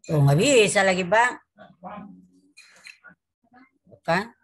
Tuh nggak bisa lagi Bang. Bukan?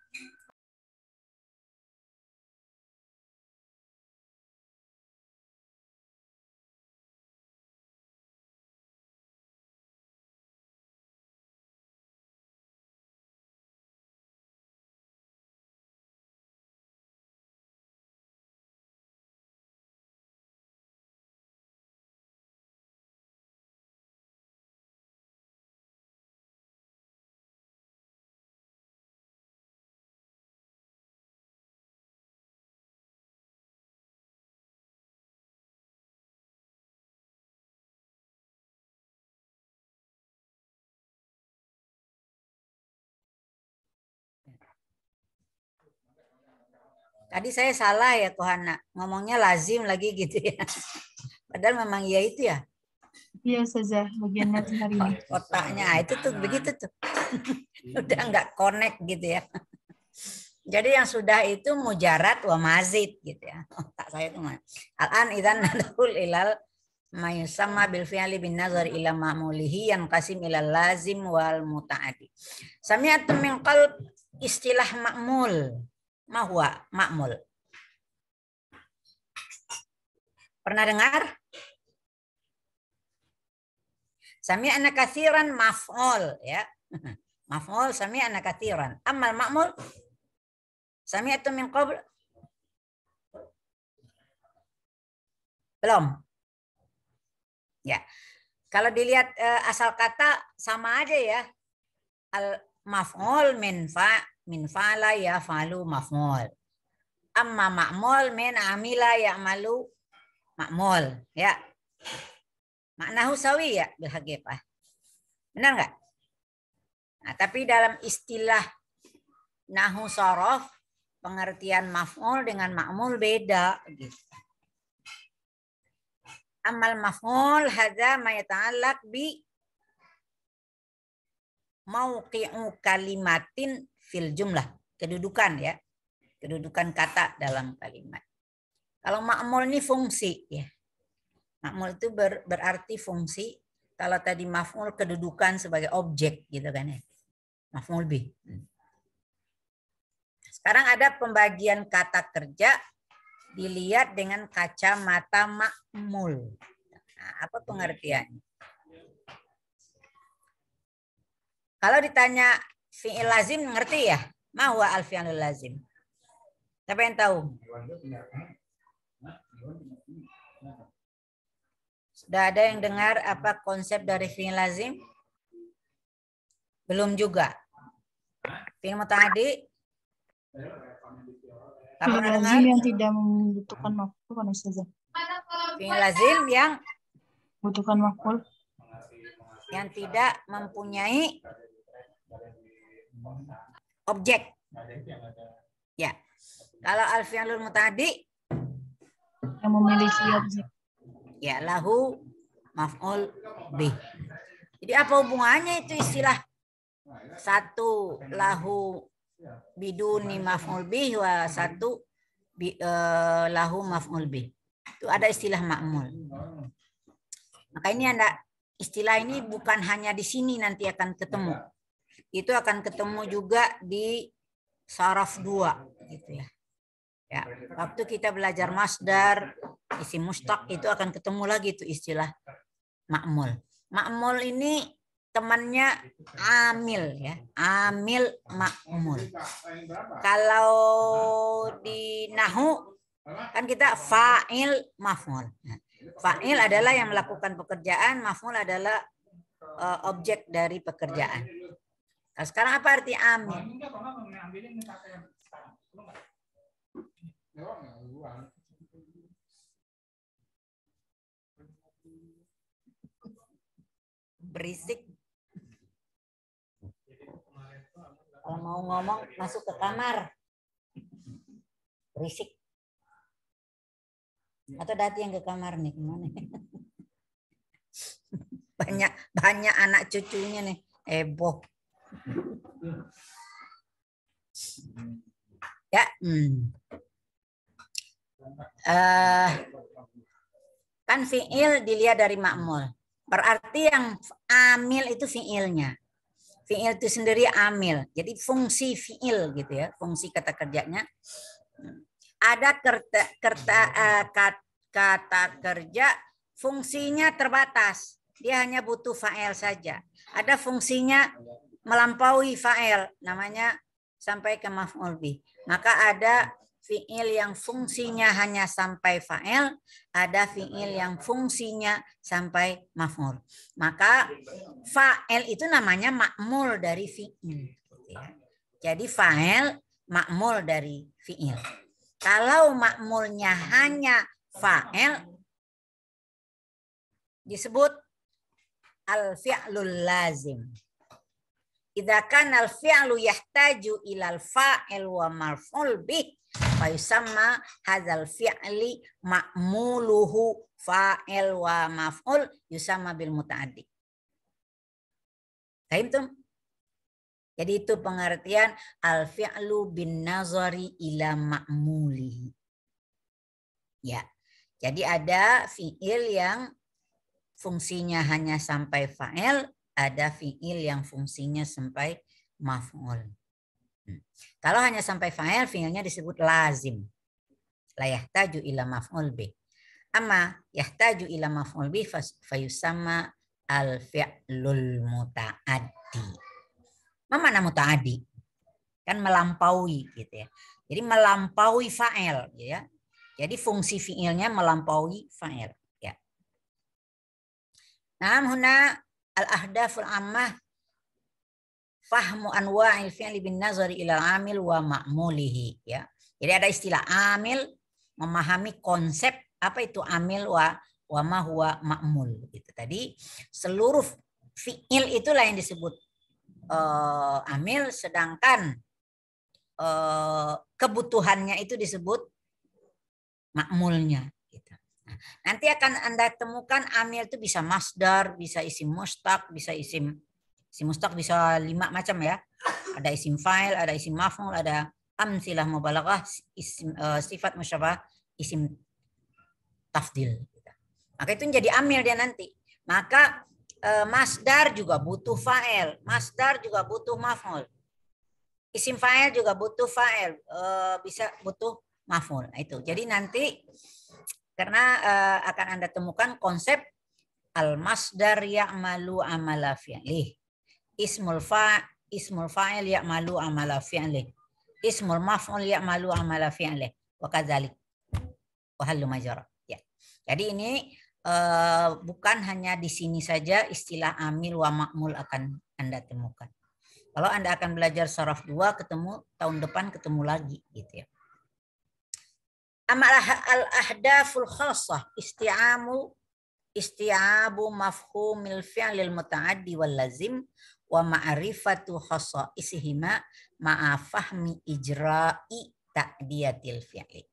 Tadi saya salah ya Kohana, ngomongnya lazim lagi gitu ya. Padahal memang ya itu ya. Iya Ustazah, bagian ngaji hari ini. Otaknya itu tuh begitu tuh. Udah nggak connect gitu ya. Jadi yang sudah itu mujarad wa mazid gitu ya. Otak saya itu al-an idzan nadhul ilal mayusamma bil fi'li bin nazar ila ma'mulihi yang qasim ila lazim wal muta'addi. Sami'atu min qalb istilah ma'mul. Ma huwa ma'mul? Pernah dengar? Sami'na katsiran maf'ul ya. Maf'ul sami'na katsiran. Amal ma'mul sami'tu min qabl belum. Ya. Kalau dilihat asal kata sama aja ya. Al maf'ul min fa'ala ya fa'lu maf'ul. Amma ma'mul min amila ya'malu ma'mul ya. Maknahu sawi ya bil haqiqah. Benar enggak? Nah, tapi dalam istilah nahu sorof pengertian maf'ul dengan ma'mul beda gitu. Amal maf'ul hadza ma yata'allaq bi mauqi'u kalimatin fil jumlah, kedudukan ya. Kedudukan kata dalam kalimat. Kalau ma'mul ini fungsi ya. Ma'mul itu berarti fungsi. Kalau tadi maf'ul kedudukan sebagai objek gitu kan ya. Maf'ul bih. Sekarang ada pembagian kata kerja dilihat dengan kacamata ma'mul. Nah, apa pengertiannya? Kalau ditanya fi'il lazim ngerti ya? Ma huwa al-fi'lul lazim? Siapa yang tahu? Sudah ada yang dengar apa konsep dari fi'il lazim? Belum juga. Fi'il muta'addi? Fi'il lazim yang tidak membutuhkan maf'ul kan Ustazah? Fi'il lazim yang butuhkan maf'ul. Yang tidak mempunyai objek. Ya. Kalau al-fi'lul muta'addi yang memiliki objek. Ya, lahu maf'ul bih. Jadi apa hubungannya itu istilah satu lahu biduni maf'ul bih wa satu lahu maf'ul bih. Itu ada istilah ma'mul. Maka ini Anda istilah ini bukan hanya di sini nanti akan ketemu. Itu akan ketemu juga di saraf 2 gitu ya. Ya, waktu kita belajar masdar, isim mustaq itu akan ketemu lagi tuh istilah ma'mul. Ma'mul ini temannya amil ya, amil ma'mul. Kalau di nahu kan kita fa'il maf'ul. Fa'il adalah yang melakukan pekerjaan, maf'ul adalah objek dari pekerjaan. Nah, sekarang apa arti amil? Berisik. Kalau mau ngomong masuk ke kamar. Berisik. Atau Dati yang ke kamar nih kemana? banyak anak cucunya nih. Heboh. Ya. Kan fi'il dilihat dari ma'mul. Berarti yang amil itu fiilnya. Fiil itu sendiri amil. Jadi fungsi fiil gitu ya, fungsi kata kerjanya. Ada kata kerja fungsinya terbatas. Dia hanya butuh fa'il saja. Ada fungsinya melampaui fa'il, namanya sampai ke maf'ul bih. Maka ada fiil yang fungsinya hanya sampai fa'il, ada fiil yang fungsinya sampai maf'ul. Maka fa'il itu namanya ma'mul dari fiil. Jadi fa'il ma'mul dari fiil. Kalau ma'mulnya hanya fa'il, disebut al-fi'lul lazim. Idza kana al-fi'lu yahtaju ila al-fa'il wa marful bih, fa yusamma hadzal fi'li ma'muluhu fa'il wa maf'ul yusamma bil muta'addi. Fahimtum? Jadi itu pengertian al-fi'lu bin nazari ila ma'mulihi. Ya. Jadi ada fi'il yang fungsinya hanya sampai fa'il, ada fi'il yang fungsinya sampai maf'ul. Kalau hanya sampai fa'il, fi'ilnya disebut lazim. La yahtaju ila maf'ul bih. Amma yahtaju ila maf'ul bih fayusamma al-fi'lul muta'addi. Apa mana muta'addi? Kan melampaui gitu ya. Jadi melampaui fa'il ya. Jadi fungsi fi'ilnya melampaui fa'il. Nah, huna al-ahdaful ammah fahmu anwa'il fi'li bin nazari ila amil wa ma'mulihi ya. Jadi ada istilah amil, memahami konsep apa itu amil wa ma huwa ma'mul gitu. Tadi seluruh fi'il itulah yang disebut amil, sedangkan kebutuhannya itu disebut ma'mulnya. Nanti akan Anda temukan amil itu bisa masdar, bisa isim mustaq, bisa isim mustaq bisa 5 macam ya. Ada isim fa'il, ada isim maf'ul, ada amsilah mubalaghah, isim sifat musyabah, isim tafdil. Maka itu jadi amil dia nanti. Maka masdar juga butuh fa'il, masdar juga butuh maf'ul. Isim fa'il juga butuh fa'il, bisa butuh maf'ul. Nah, itu. Jadi nanti karena akan Anda temukan konsep al-masdar ya'malu amala fi'lih. Ismul fa'il ya'malu amala fi'lih. Ismul maf'ul ya'malu amala fi'lih. Wa kadzalik. Wa hallu majara. Ya. Jadi ini bukan hanya di sini saja istilah amil wa ma'mul akan Anda temukan. Kalau Anda akan belajar saraf 2 ketemu tahun depan ketemu lagi gitu ya. Amal al-ahdaful khassah isti'abu mafhumil fi'lil muta'addi wal lazim wa ma'rifatu khassa'isihima ma'a fahmi ijra'i ta'diyatil fi'li.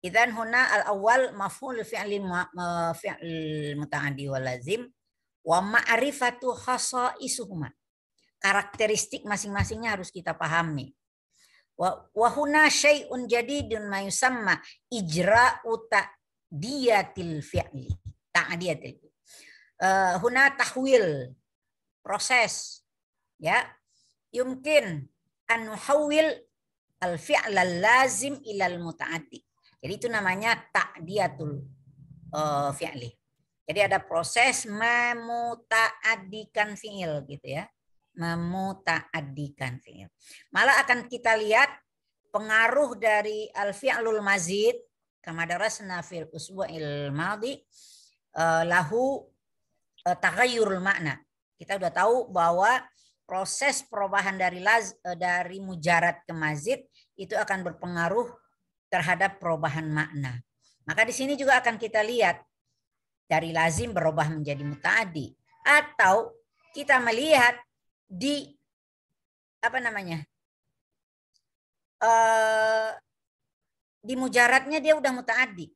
Idzan huna al-awwal mafhumul fi'lil muta'addi wal lazim wa ma'rifatu khassa'isuhuma. Karakteristik masing-masingnya harus kita pahami. Wa huna syai'un jadidun ma yusamma ijra'u ta'diyatil fi'li. Ta'diyatil. Huna tahwil, proses ya. Yumkin an nuhawwil al-fi'l al-lazim ila al-muta'addi. Jadi itu namanya ta'diyatul fi'li. Jadi ada proses memuta'addikan fi'il gitu ya. Memuta'addikan fi'il. Malah akan kita lihat pengaruh dari al-fi'lul mazid kama darasna fil usbu'il madhi lahu taghayyurul makna. Kita udah tahu bahwa proses perubahan dari mujarad ke mazid itu akan berpengaruh terhadap perubahan makna. Maka di sini juga akan kita lihat dari lazim berubah menjadi muta'addi, atau kita melihat di apa namanya di mujaradnya dia udah muta'addi.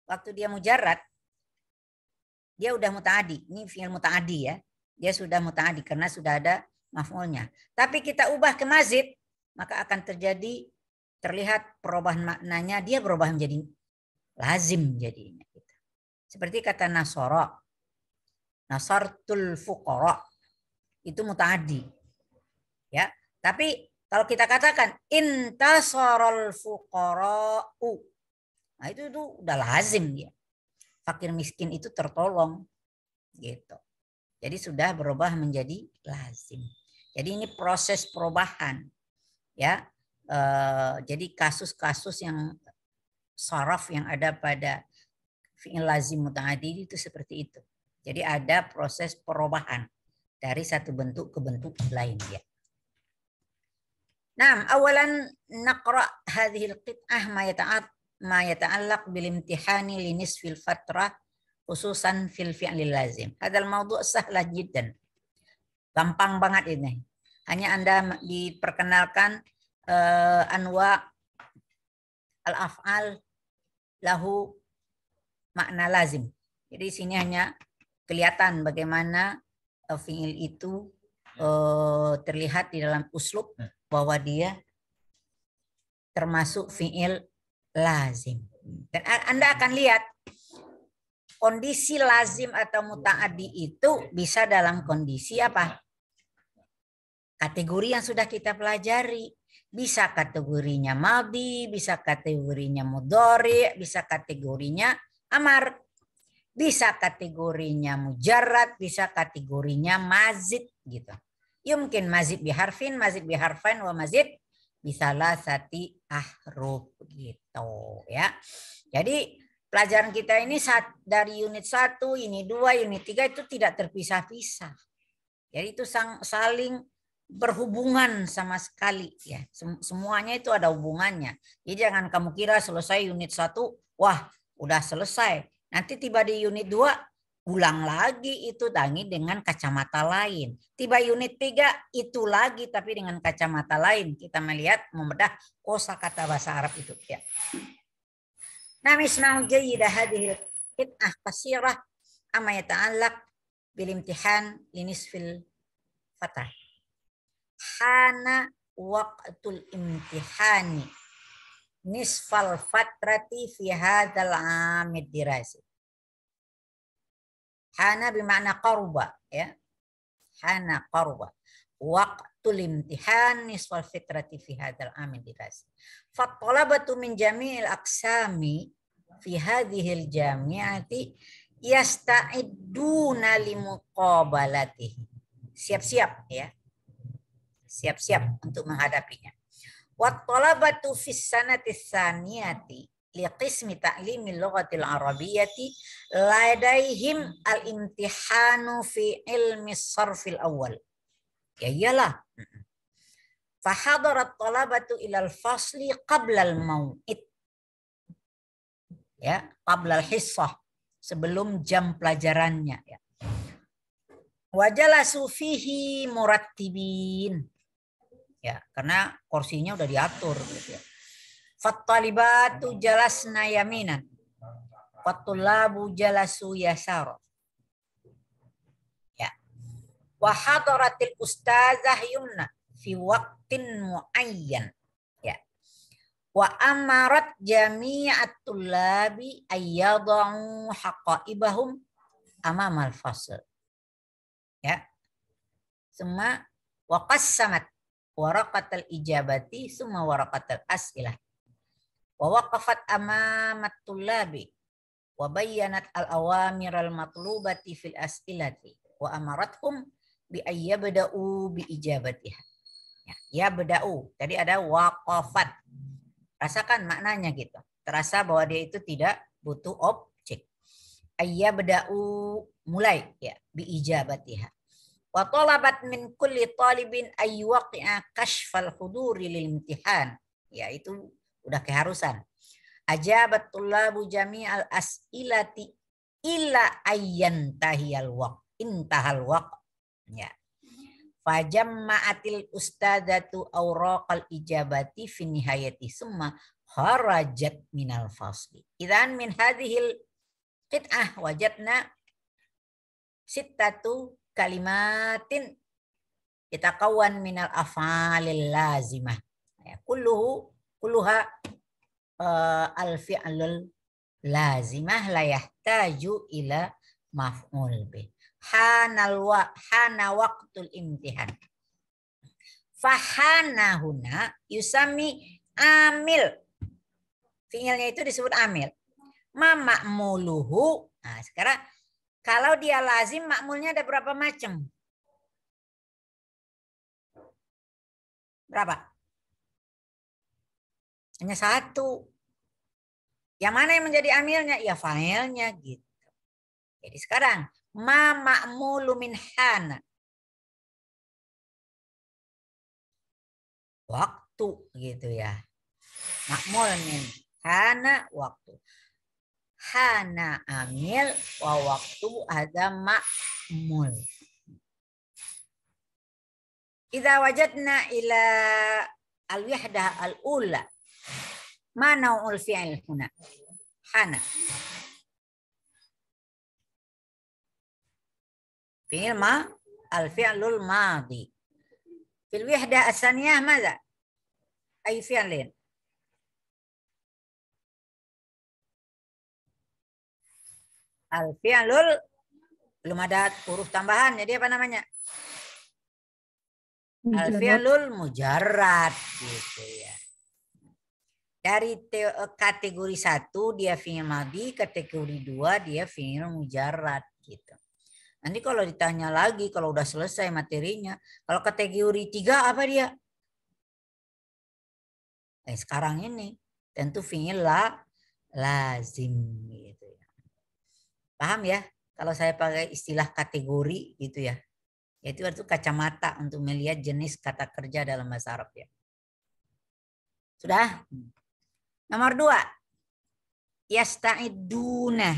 Waktu dia mujarad dia udah muta'addi. Ini fi'il muta'addi ya. Dia sudah muta'addi karena sudah ada maf'ulnya. Tapi kita ubah ke mazid, maka akan terlihat perubahan maknanya, dia berubah menjadi lazim jadinya. Seperti kata nasara. Nasartul fuqara itu mutaaddi. Ya. Tapi kalau kita katakan intasarul fuqara'u, nah itu udah lazim ya. Fakir miskin itu tertolong gitu. Jadi sudah berubah menjadi lazim. Jadi ini proses perubahan ya. Jadi kasus-kasus yang saraf yang ada pada fi'il lazim muta'addi itu seperti itu. Jadi ada proses perubahan dari satu bentuk ke bentuk lain ya. Nah, awalan naqra hadhil qit'ah ma yata'allaq bil imtihani li nisfil fatrah khususan fil fi'lil lazim. Hadzal mawdu' sahlah jiddan. Gampang banget ini. Hanya Anda diperkenalkan anwa al-af'al lahu makna lazim. Jadi sini hanya kelihatan bagaimana fi'il itu terlihat di dalam uslub bahwa dia termasuk fi'il lazim. Dan Anda akan lihat kondisi lazim atau muta'addi itu bisa dalam kondisi apa? Kategori yang sudah kita pelajari. Bisa kategorinya madhi, bisa kategorinya mudhari, bisa kategorinya amar. Bisa kategorinya mujarrad, bisa kategorinya mazid gitu. Yumkin mazid biharfin, mazid biharfain, wa mazid bisalah sati ahruf gitu ya. Jadi pelajaran kita ini dari unit 1, unit 2, unit 3 itu tidak terpisah-pisah. Jadi itu saling berhubungan sama sekali ya. Semuanya itu ada hubungannya. Jadi jangan kamu kira selesai unit 1, wah udah selesai. Nanti tiba di unit 2, ulang lagi itu tangi dengan kacamata lain. Tiba unit 3 itu lagi tapi dengan kacamata lain. Kita melihat membedah kosakata bahasa Arab itu ya. Nah, misma'u jayyidah hadhihi qit'ah qasirah amma yata'allaq bil imtihan linisfil fatrah. Hana waqtul imtihani nisfal fatrati fi hadzal 'amid dirasi. Hana bermakna qaruba ya. Hana qaruba. Waqtul imtihan nisfal fitrati fi hadzal amin dirasi. Fattalabatu min jami'il aqsami fi hadhil jami'ati yasta'idduna limuqabalatihi. Siap-siap ya. Siap-siap untuk menghadapinya. Wattalabatu fis sanati tsaniyati liqismi ta'limil lughatil arabiyyati ladaihim al-imtihanu fi ilmi sarfil awal. Ya iyalah. Fahadarat talabatu ilal fasli qabla al-mau'id. Ya, qabla al-hissah, sebelum jam pelajarannya ya. Wajalasu fihi murattibin. Ya, karena kursinya udah diatur gitu ya. Fattalibatu jalasna yaminan. Fattulabu jalasu yasara. Ya. Wa hadaratil ustazah yumna fi waqtin muayyan. Ya. Wa amarat jami'at tullabi ayyada'u haqaibahum amamal fasl. Ya. Summa wa qassamat waraqatal ijabati summa waraqatal as'ilah. Wa waqafat amamat tullabi wa bayyanat al-awamir al-matlubati fil as'ilati wa amarathum bi ayyabda'u bi ijabatiha. Ya beda'u. Tadi ada waqafat. Rasakan maknanya gitu. Terasa bahwa dia itu tidak butuh objek. Ayyabda'u mulai ya bi ijabatiha. Wa talabat min kulli talibin ay waqi'a kashfal huduri lil imtihan. Ya itu udah keharusan. Ajabat tullabu jami'al as'ilati illa ayyantahiyal waqt. Intahal waqt. Ya. Fajamma'atil ustadzatu awraqal ijabati fi nihayati summa kharajat minal fasli. Idzan min hadhil qit'ah wajadna sittatu kalimatin yatakawan minal af'alil lazimah. Ya, kulluha al-fi'lul lazimah la yahtaju ila maf'ul bih. hana waqtul imtihan. Fahana huna yusami amil. Fiilnya itu disebut amil. Ma ma'muluhu. Nah, sekarang kalau dia lazim makmulnya ada berapa macam? Berapa? Hanya satu. Yang mana yang menjadi amilnya? Ya fa'ilnya gitu. Jadi sekarang ma ma'mulu min hana. Waktu gitu ya. Makmul min hana waktu. Hana amil wa waktu ada makmul. Idza wajadna ila al-wahdah al-ula. Ma nau'ul fi'il huna? Hana. Fi'il ma al-fi'lul madi. Fil wahdah as-saniyah madza? Ay fi'lin. Al-fi'lul belum ada huruf tambahan, jadi apa namanya? Al-fi'lul mujarrad gitu ya. Dari kategori 1 dia fi'il madhi, kategori 2 dia fi'il mujarrad gitu. Nanti kalau ditanya lagi kalau udah selesai materinya, kalau kategori 3 apa dia? Sekarang ini tentu fi'il lazim gitu ya. Paham ya? Kalau saya pakai istilah kategori gitu ya. Itu kacamata untuk melihat jenis kata kerja dalam bahasa Arab ya. Sudah? Nomor 2. Yasta'iduna.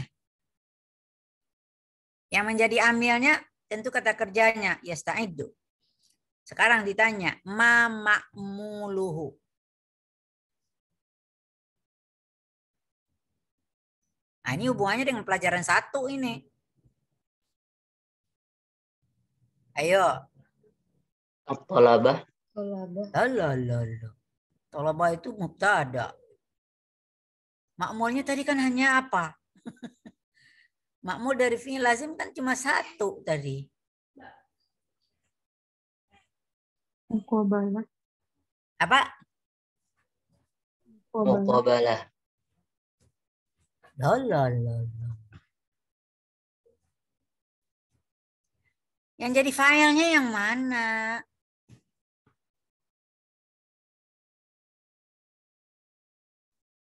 Yang menjadi amilnya tentu kata kerjanya yasta'idu. Sekarang ditanya ma ma'muluhu. Nah, ini hubungannya dengan pelajaran 1 ini. Ayo. Tolabah. Tolabah itu mubtada. Makmulnya tadi kan hanya apa? Makmul dari fi'il lazim kan cuma 1 tadi. Muqabalah. Apa? Muqabalah. Yang jadi filenya yang mana?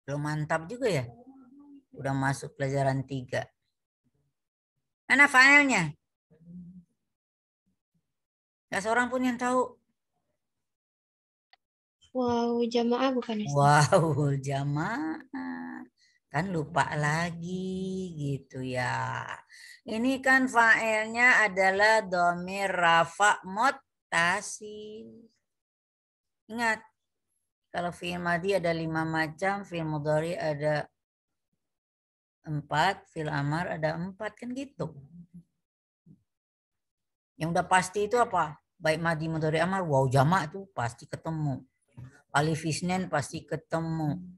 Belum mantap juga ya. Udah masuk pelajaran 3. Mana filenya? Gak seorang pun yang tahu. Wow, jamaah bukan Ustaz? Wow, jamaah. Kan lupa lagi gitu ya. Ini kan fa'ilnya adalah dhamir rafa muttasil. Ingat, kalau fi'il madhi ada 5 macam, fi'il mudhari ada 4, fi'il amar ada 4, kan gitu. Yang udah pasti itu apa? Baik madhi, mudhari, amar, wow jamak itu pasti ketemu. Alif isnen pasti ketemu.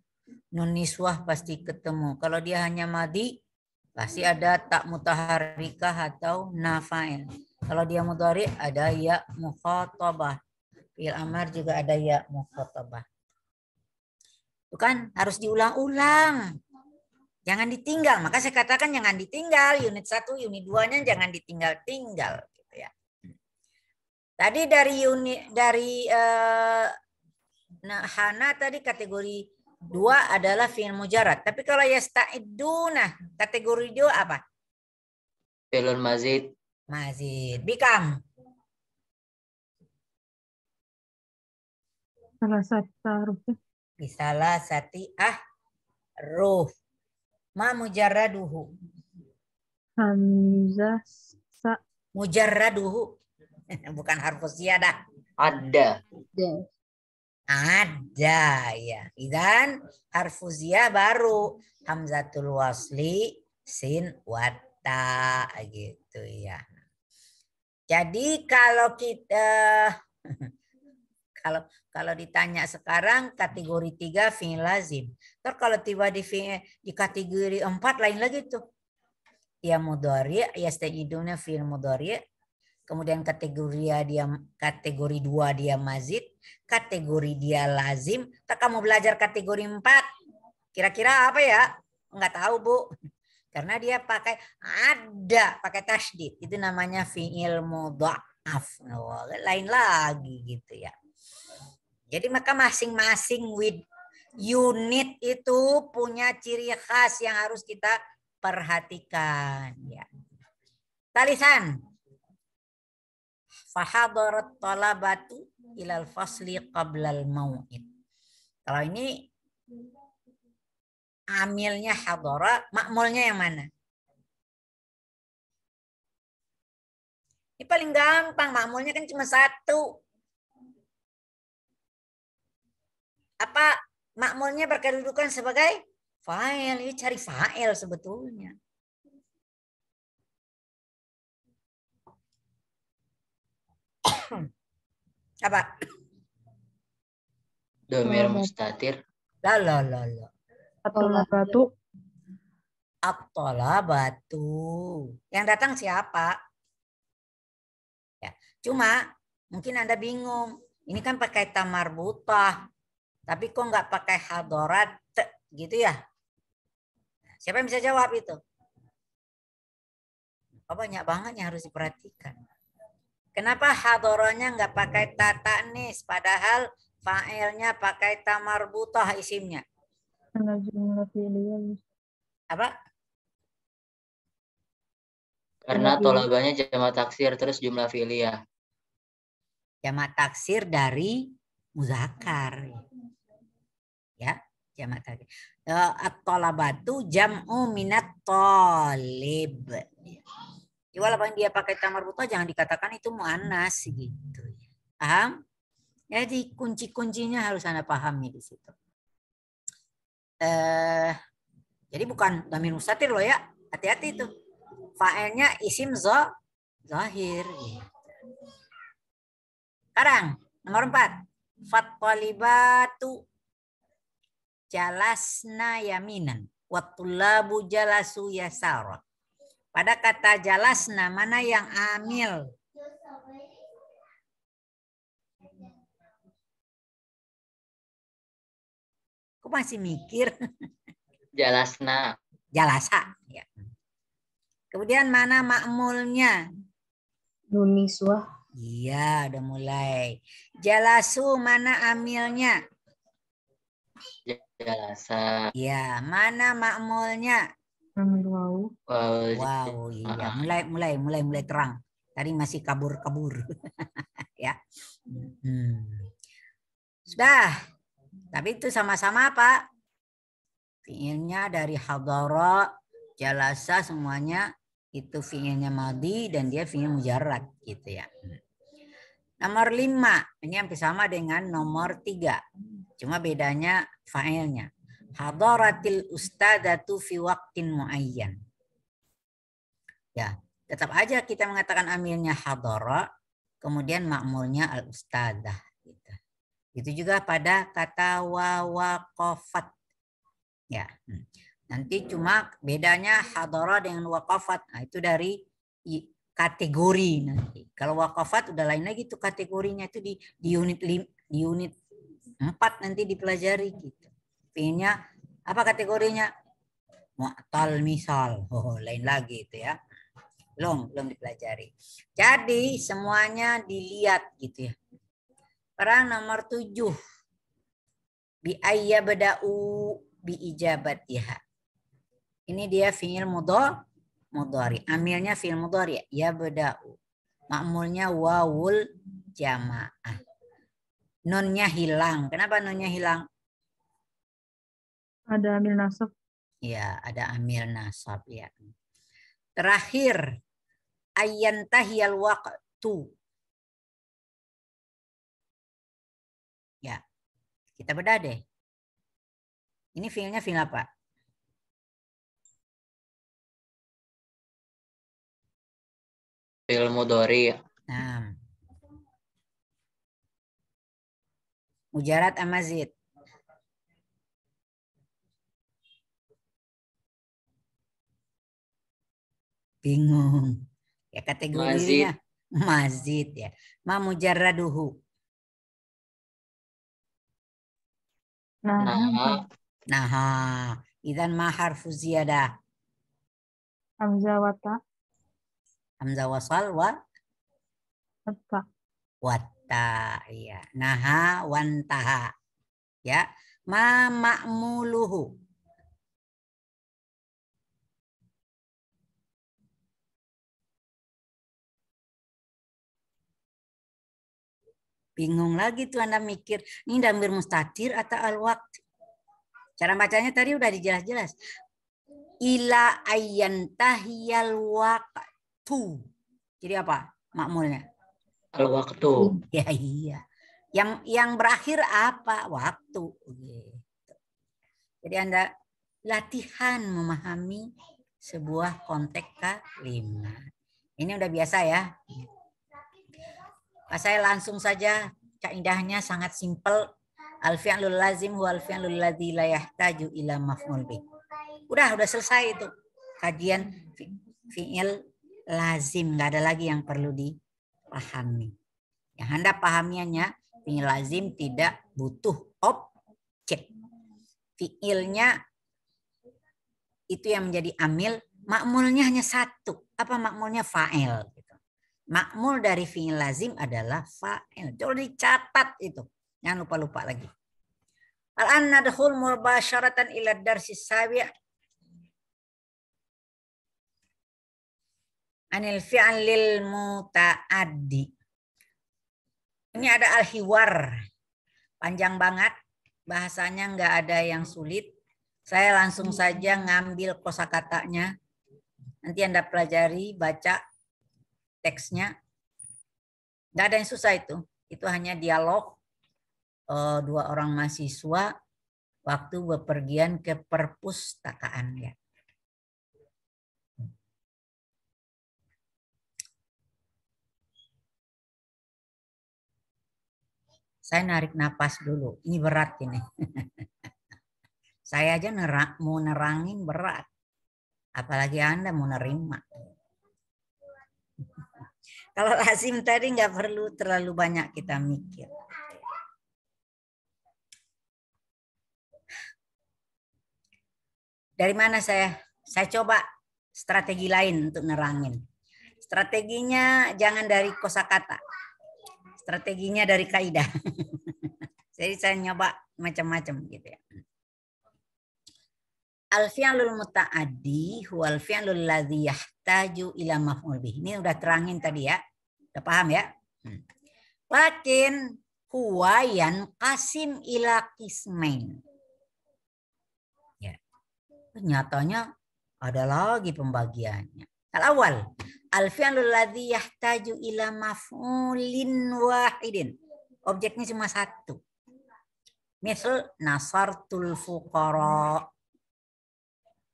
Nun niswah pasti ketemu. Kalau dia hanya madhi, pasti ada tak mutaharrikah atau nafail. Kalau dia mudhari ada ya mukhatabah. Fi'il amar juga ada ya mukhatabah. Itu kan harus diulang-ulang. Jangan ditinggal. Maka saya katakan jangan ditinggal. Unit 1, unit 2-nya jangan ditinggal-tinggal gitu ya. Tadi dari hana tadi kategori 2 adalah fi'il mujarrad. Tapi kalau yasta'iduna kategori 2 apa? Fi'lun mazid. Mazid. Bikam. Salah satu huruf. Bisalah sati ruf. Ma mujarraduhu. Hamzah sa. Mujarraduhu. Bukan harfus ziyadah. Ada. Ada ya. Idan harfuziyah baru hamzatul wasli sin wata gitu ya. Jadi kalau kita kalau ditanya sekarang kategori 3 fi'il lazim. Terus kalau tiba di kategori 4 lain lagi tuh. dia mudhari, yastajiduna fi'il mudhari. Kemudian kategori 2 dia mazid, kategori dia lazim. Kamu belajar kategori 4. Kira-kira apa ya? Enggak tahu, Bu. Karena dia pakai tasydid. Itu namanya fi'il mudha'af. Oh, lain lagi gitu ya. Jadi maka masing-masing unit itu punya ciri khas yang harus kita perhatikan ya. Talisan. Fahadarat talabatu ilal fasli qablal mau'id. Kalau ini amilnya hadara, makmulnya yang mana? Ini paling gampang, makmulnya kan cuma satu. Apa makmulnya berkedudukan sebagai fa'il? Ini cari fa'il sebetulnya. Apa? Domir mustatir. Lah. At-talabatu. At-talabatu. Yang datang siapa? Ya, cuma mungkin Anda bingung. Ini kan pakai tamarbutah. Tapi kok nggak pakai hadarat gitu ya? Siapa yang bisa jawab itu? Oh, banyak banget yang harus diperhatikan. Kenapa hadoranya nggak pakai tatanis, padahal fa'ilnya pakai tamarbutah isimnya? Karena jumlah fi'liyah. Apa? Karena tolabanya jamak taksir terus jumlah fi'liyah. Jamak taksir dari muzakkar. Ya, jamak taksir. At-talabatu jam'u minat talib. Walaupun dia pakai tamarbutah jangan dikatakan itu muannas gitu. Paham? Jadi kunci-kuncinya harus Anda pahami di situ. Jadi bukan dhamir mustatir loh ya. Hati-hati itu. Fa'ilnya isim zahir. Sekarang nomor 4. Fattalibatu jalasna yaminan. Wattulabu jalasu yasara. Pada kata jalasna mana yang amil? Kok masih mikir? Jalasna. Jalasa. Ya. Kemudian mana makmulnya? Nun niswah. Iya, udah mulai. Jalasu mana amilnya? Jalasa. Iya, mana makmulnya? Amil waw. Wow, iya. Mulai terang. Tadi masih kabur-kabur. Ya. Sudah. Tapi itu sama-sama apa? Fi'ilnya dari hadara, jalasa semuanya itu fi'ilnya madhi dan dia fi'il mujarrad gitu ya. Nomor 5, ini hampir sama dengan nomor 3. Cuma bedanya fa'ilnya. Hadaratil ustadatu fi waqtin muayyan. Ya, tetap aja kita mengatakan amilnya hadara, kemudian makmulnya al-ustadah. Gitu. Itu juga pada kata waqafat. Ya, nanti cuma bedanya hadara dengan waqafat. Nah, itu dari kategori nanti. Kalau waqafat udah lain lagi tuh kategorinya itu di unit 4 nanti dipelajari gitu. Fi'ilnya apa kategorinya? Mu'tal misal. Oh, lain lagi itu ya. Belum dipelajari. Jadi semuanya dilihat gitu ya. Sekarang nomor 7. Bi ayya bada'u bi ijabatiha. Ini dia fi'il mudhari. Amilnya fi'il mudhari ya bada'u. Makmulnya wawul jamaah. Nunnya hilang. Kenapa nunnya hilang? Ada amil nasab. Ya, ada amil nasab ya. Terakhir ayyantahiyal waqtu. Ya. Kita bedah deh. Ini fiilnya fiil apa? Fi'il mudhari. Nah. Mujarad amazid. Bingung. Ya Mazid. kategorinya mazid ya. Ma mujarraduhu. Nah, Nah, idzan ma harfu ziyadah. Hamzah wata. Hamzah wasal wa Wata. watta. Iya. Naha wantaha. Ya. Ma ma'muluhu. Bingung lagi tuh Anda mikir, ini damir mustatir atau al-waqt? Cara bacanya tadi udah dijelas-jelas. Ila ayyantahiyal waqtu. Jadi apa makmulnya? al-waktu. Ya iya. Yang berakhir apa? Waktu. Gitu. Jadi Anda latihan memahami sebuah konteks kalimat. Ini udah biasa ya. Saya langsung saja, kaidahnya sangat simpel. Al-fi'lul lazim huwa al-fi'lul ladzi la yahtaju ila maf'ul bih. Udah selesai itu. Kajian fi'il lazim, nggak ada lagi yang perlu dipahami. Yang Anda pahamiannya, fi'il lazim tidak butuh objek. Fi'ilnya itu yang menjadi amil, makmulnya hanya satu. Apa makmulnya? Fa'il. Makmul dari fi'il lazim adalah fa'il. Coba dicatat itu. Jangan lupa-lupa lagi. Al-an nadkhul mubasharatan ila darsi sabi' anil fi'lil muta'addi. Ini ada al-hiwar. Panjang banget. Bahasanya nggak ada yang sulit. Saya langsung saja ngambil kosakatanya. Nanti Anda pelajari, baca teksnya. Nggak ada yang susah itu. Itu hanya dialog dua orang mahasiswa waktu bepergian ke perpustakaan ya. Saya narik napas dulu. Ini berat ini. Saya aja mau nerangin berat. Apalagi Anda mau nerima. Kalau lazim tadi nggak perlu terlalu banyak kita mikir. Dari mana saya coba strategi lain untuk nerangin. Strateginya jangan dari kosakata. Strateginya dari kaidah. Jadi saya nyoba macam-macam gitu ya. Al-fi'lul muta'addi huwal fi'lul ladzi yahtaju ila maf'ul bih. Ini udah terangin tadi ya. Udah paham ya? Lakin huwa yanqasim ila qismain. Ya. Nyatanya ada lagi pembagiannya. Al-awwal, al-fi'lul ladzi yahtaju ila maf'ulin wahidin. Objeknya cuma satu. Misal nasartul fuqara.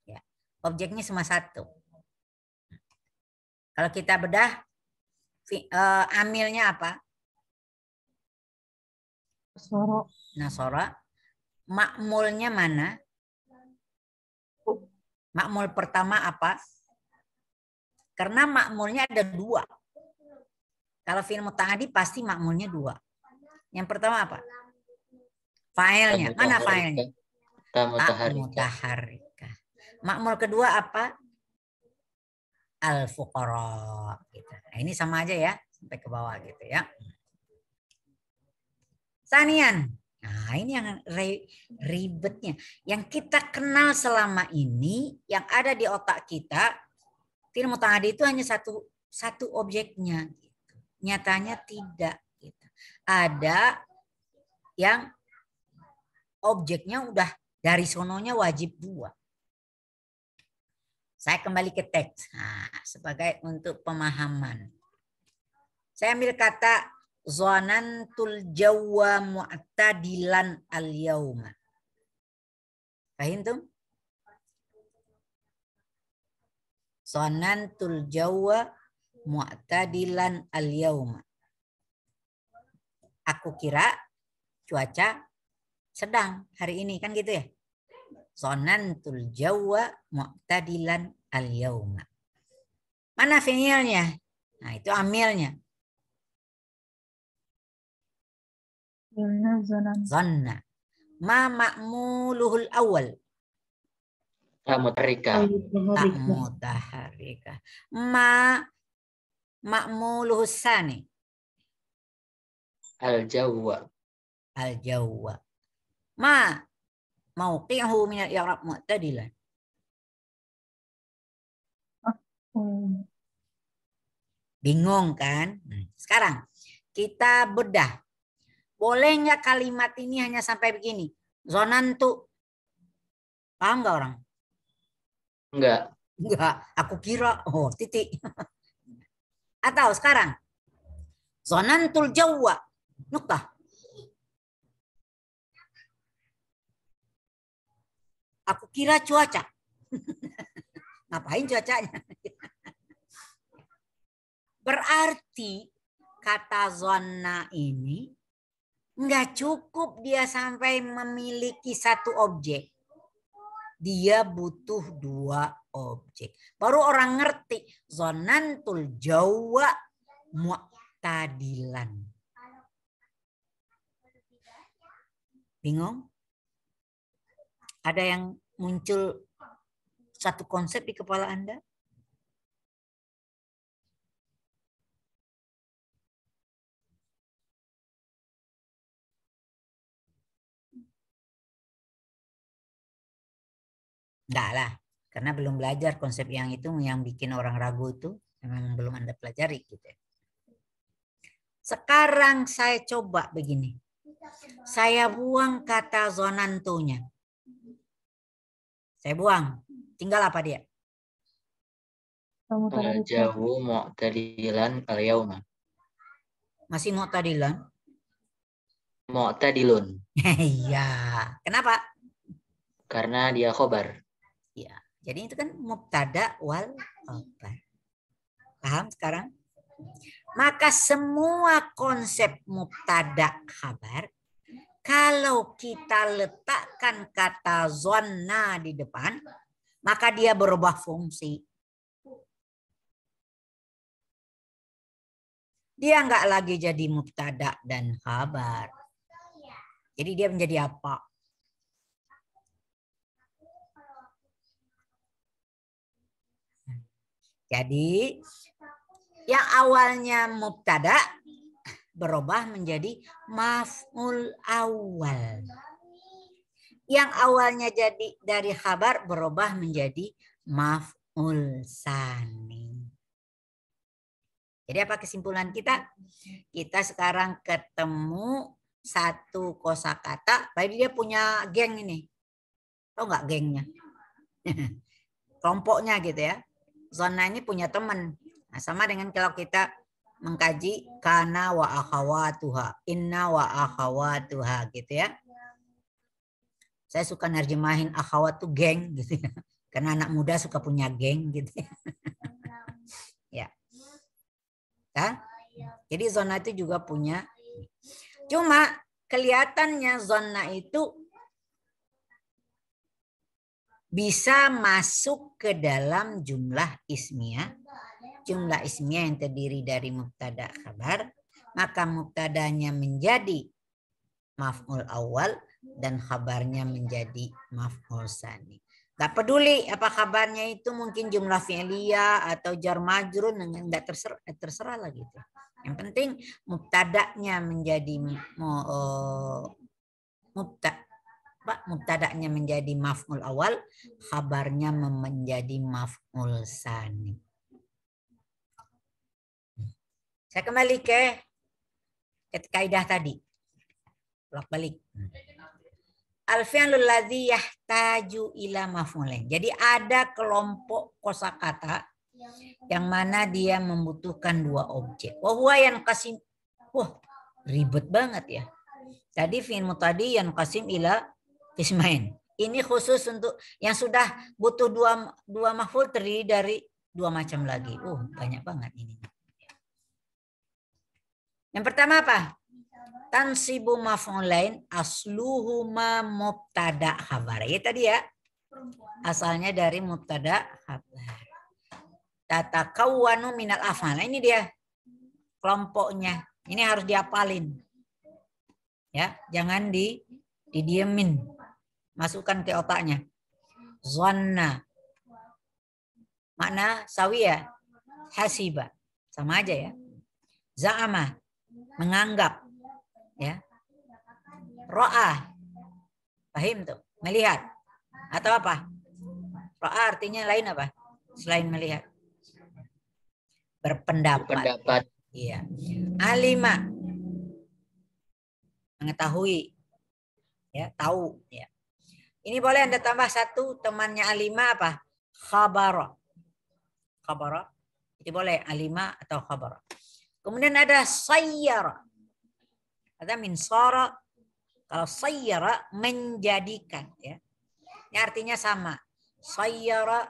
Ya. Objeknya cuma satu. Kalau kita bedah, amilnya apa? Nasara. Makmulnya mana? Makmul pertama apa? Karena makmulnya ada dua. Kalau fi'il muta'addi pasti makmulnya dua. Yang pertama apa? Fa'ilnya. Mana fa'ilnya? Mutaharrikah. Makmul kedua apa? Al-fuqara. Gitu. Nah, ini sama aja ya. Sampai ke bawah gitu ya. Sanian. Nah ini yang ribetnya. Yang kita kenal selama ini. Yang ada di otak kita. Fi'il muta'addi itu hanya satu objeknya. Gitu. Nyatanya tidak. Gitu. Ada yang objeknya udah dari sononya wajib dua. Saya kembali ke teks. Nah, sebagai untuk pemahaman. Saya ambil kata zonantul jawwa mu'tadilan al-yauma. Paham tuh? Zonantul jawwa mu'tadilan al-yauma. Aku kira cuaca sedang hari ini, kan gitu ya. Zonantul jawwa mu'tadilan al-yauma. Mana fi'ilnya? Nah, itu amilnya. Zanna. Ma ma'muluhul awal. Mutaharrika. Tak mutaharrika. Ma ma'muluhus sani. Al-jawwa. Al-jawwa. Ma mauqi'uhu minal i'rab mu'tadilan. Bingung kan? Sekarang kita bedah. Boleh nggak kalimat ini hanya sampai begini? Zonantu. Paham nggak orang? Enggak. Enggak. Aku kira. Oh, titik. Atau sekarang. Zonantul jawwa. Nuktah. Aku kira cuaca. Ngapain cuacanya? Berarti kata zona ini nggak cukup dia sampai memiliki satu objek. Dia butuh dua objek. Baru orang ngerti. Zonantul jawwa mu'tadilan. Bingung? Ada yang muncul satu konsep di kepala Anda? Enggak lah, karena belum belajar konsep yang itu, yang bikin orang ragu itu memang belum Anda pelajari gitu. Sekarang saya coba begini. Saya buang kata zonantunya. Saya buang. Tinggal apa dia? Al-jawwu mu'tadilan al-yawma. Masih mu'tadilan? Mu'tadilun. Iya. Kenapa? Karena dia khobar. Ya, jadi itu kan mubtada wal khabar. Paham sekarang? Maka semua konsep mubtada khabar, kalau kita letakkan kata zonna di depan, maka dia berubah fungsi. Dia nggak lagi jadi mubtada dan khabar. Jadi dia menjadi apa? Jadi yang awalnya mubtada berubah menjadi maf'ul awal. Yang awalnya jadi dari khabar berubah menjadi maf'ul sani. Jadi apa kesimpulan kita? Kita sekarang ketemu satu kosakata, berarti dia punya geng ini. Tahu nggak gengnya? Kelompoknya gitu ya. Zona ini punya teman. Nah, sama dengan kalau kita mengkaji kana wa akhawatuha, inna wa akhawatuha gitu ya. Saya suka nerjemahin akhawat tuh geng gitu ya. Karena anak muda suka punya geng gitu ya. Ya. Kan? Jadi zona itu juga punya. Cuma kelihatannya zona itu bisa masuk ke dalam jumlah ismiyah. Jumlah ismiyah yang terdiri dari mubtada khabar, maka mubtadanya menjadi maf'ul awal dan khabarnya menjadi maf'ul tsani. Gak peduli apa kabarnya itu mungkin jumlah fi'liyah atau jar majrur, enggak terserah lah gitu. Yang penting mubtadanya menjadi mubtadanya menjadi maf'ul awal, khabarnya menjadi maf'ul tsani. Saya kembali ke kaidah tadi. Bolak balik. Al-fi'lul ladzi yahtaju ila maf'ulain. Jadi ada kelompok kosakata yang mana dia membutuhkan dua objek. Wa huwa yanqasim. Wah, ribet banget ya. Tadi fi'il mutadi yanqasim ila qismain. Ini khusus untuk yang sudah butuh dua maf'ul terdiri dari dua macam lagi. Banyak banget ini. Yang pertama apa? Tansibu maf'ulain asluhuma mubtada khabar. Ya tadi ya. Asalnya dari mubtada khabar. tatakawwanu minal af'al. Nah, ini dia kelompoknya. Ini harus dihafalin. Ya, jangan didiemin. Masukkan ke otaknya. Zanna. Makna sawiyah. Hasiba. Sama aja ya. Za'ama. Menganggap. Ya. Ro'ah. Paham tuh? Melihat. Atau apa? Ro'ah artinya lain apa? Selain melihat. Berpendapat. Iya. Alima. Mengetahui. Ya, tahu. Ya. Ini boleh Anda tambah satu temannya alima apa? Khabara. Khabara. Jadi boleh alima atau khabara. Kemudian ada sayyara. Ada min sara. Kalau sayyara menjadikan. Ya. Ini artinya sama. Sayyara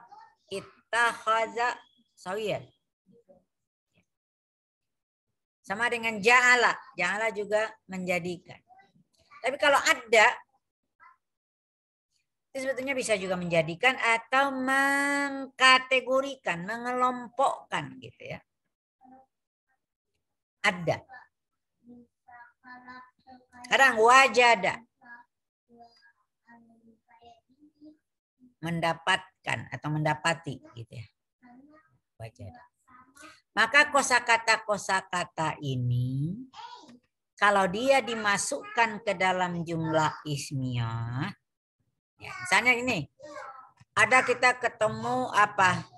ittakhadha sawiyan. Sama dengan ja'ala. Ja'ala juga menjadikan. Tapi kalau ada, itu sebetulnya bisa juga menjadikan atau mengkategorikan, mengelompokkan gitu ya. Ada. Kadang wajada. Mendapatkan atau mendapati gitu ya. Wajada. Maka kosakata ini kalau dia dimasukkan ke dalam jumlah ismiyah, ya, misalnya ini, ada kita ketemu apa?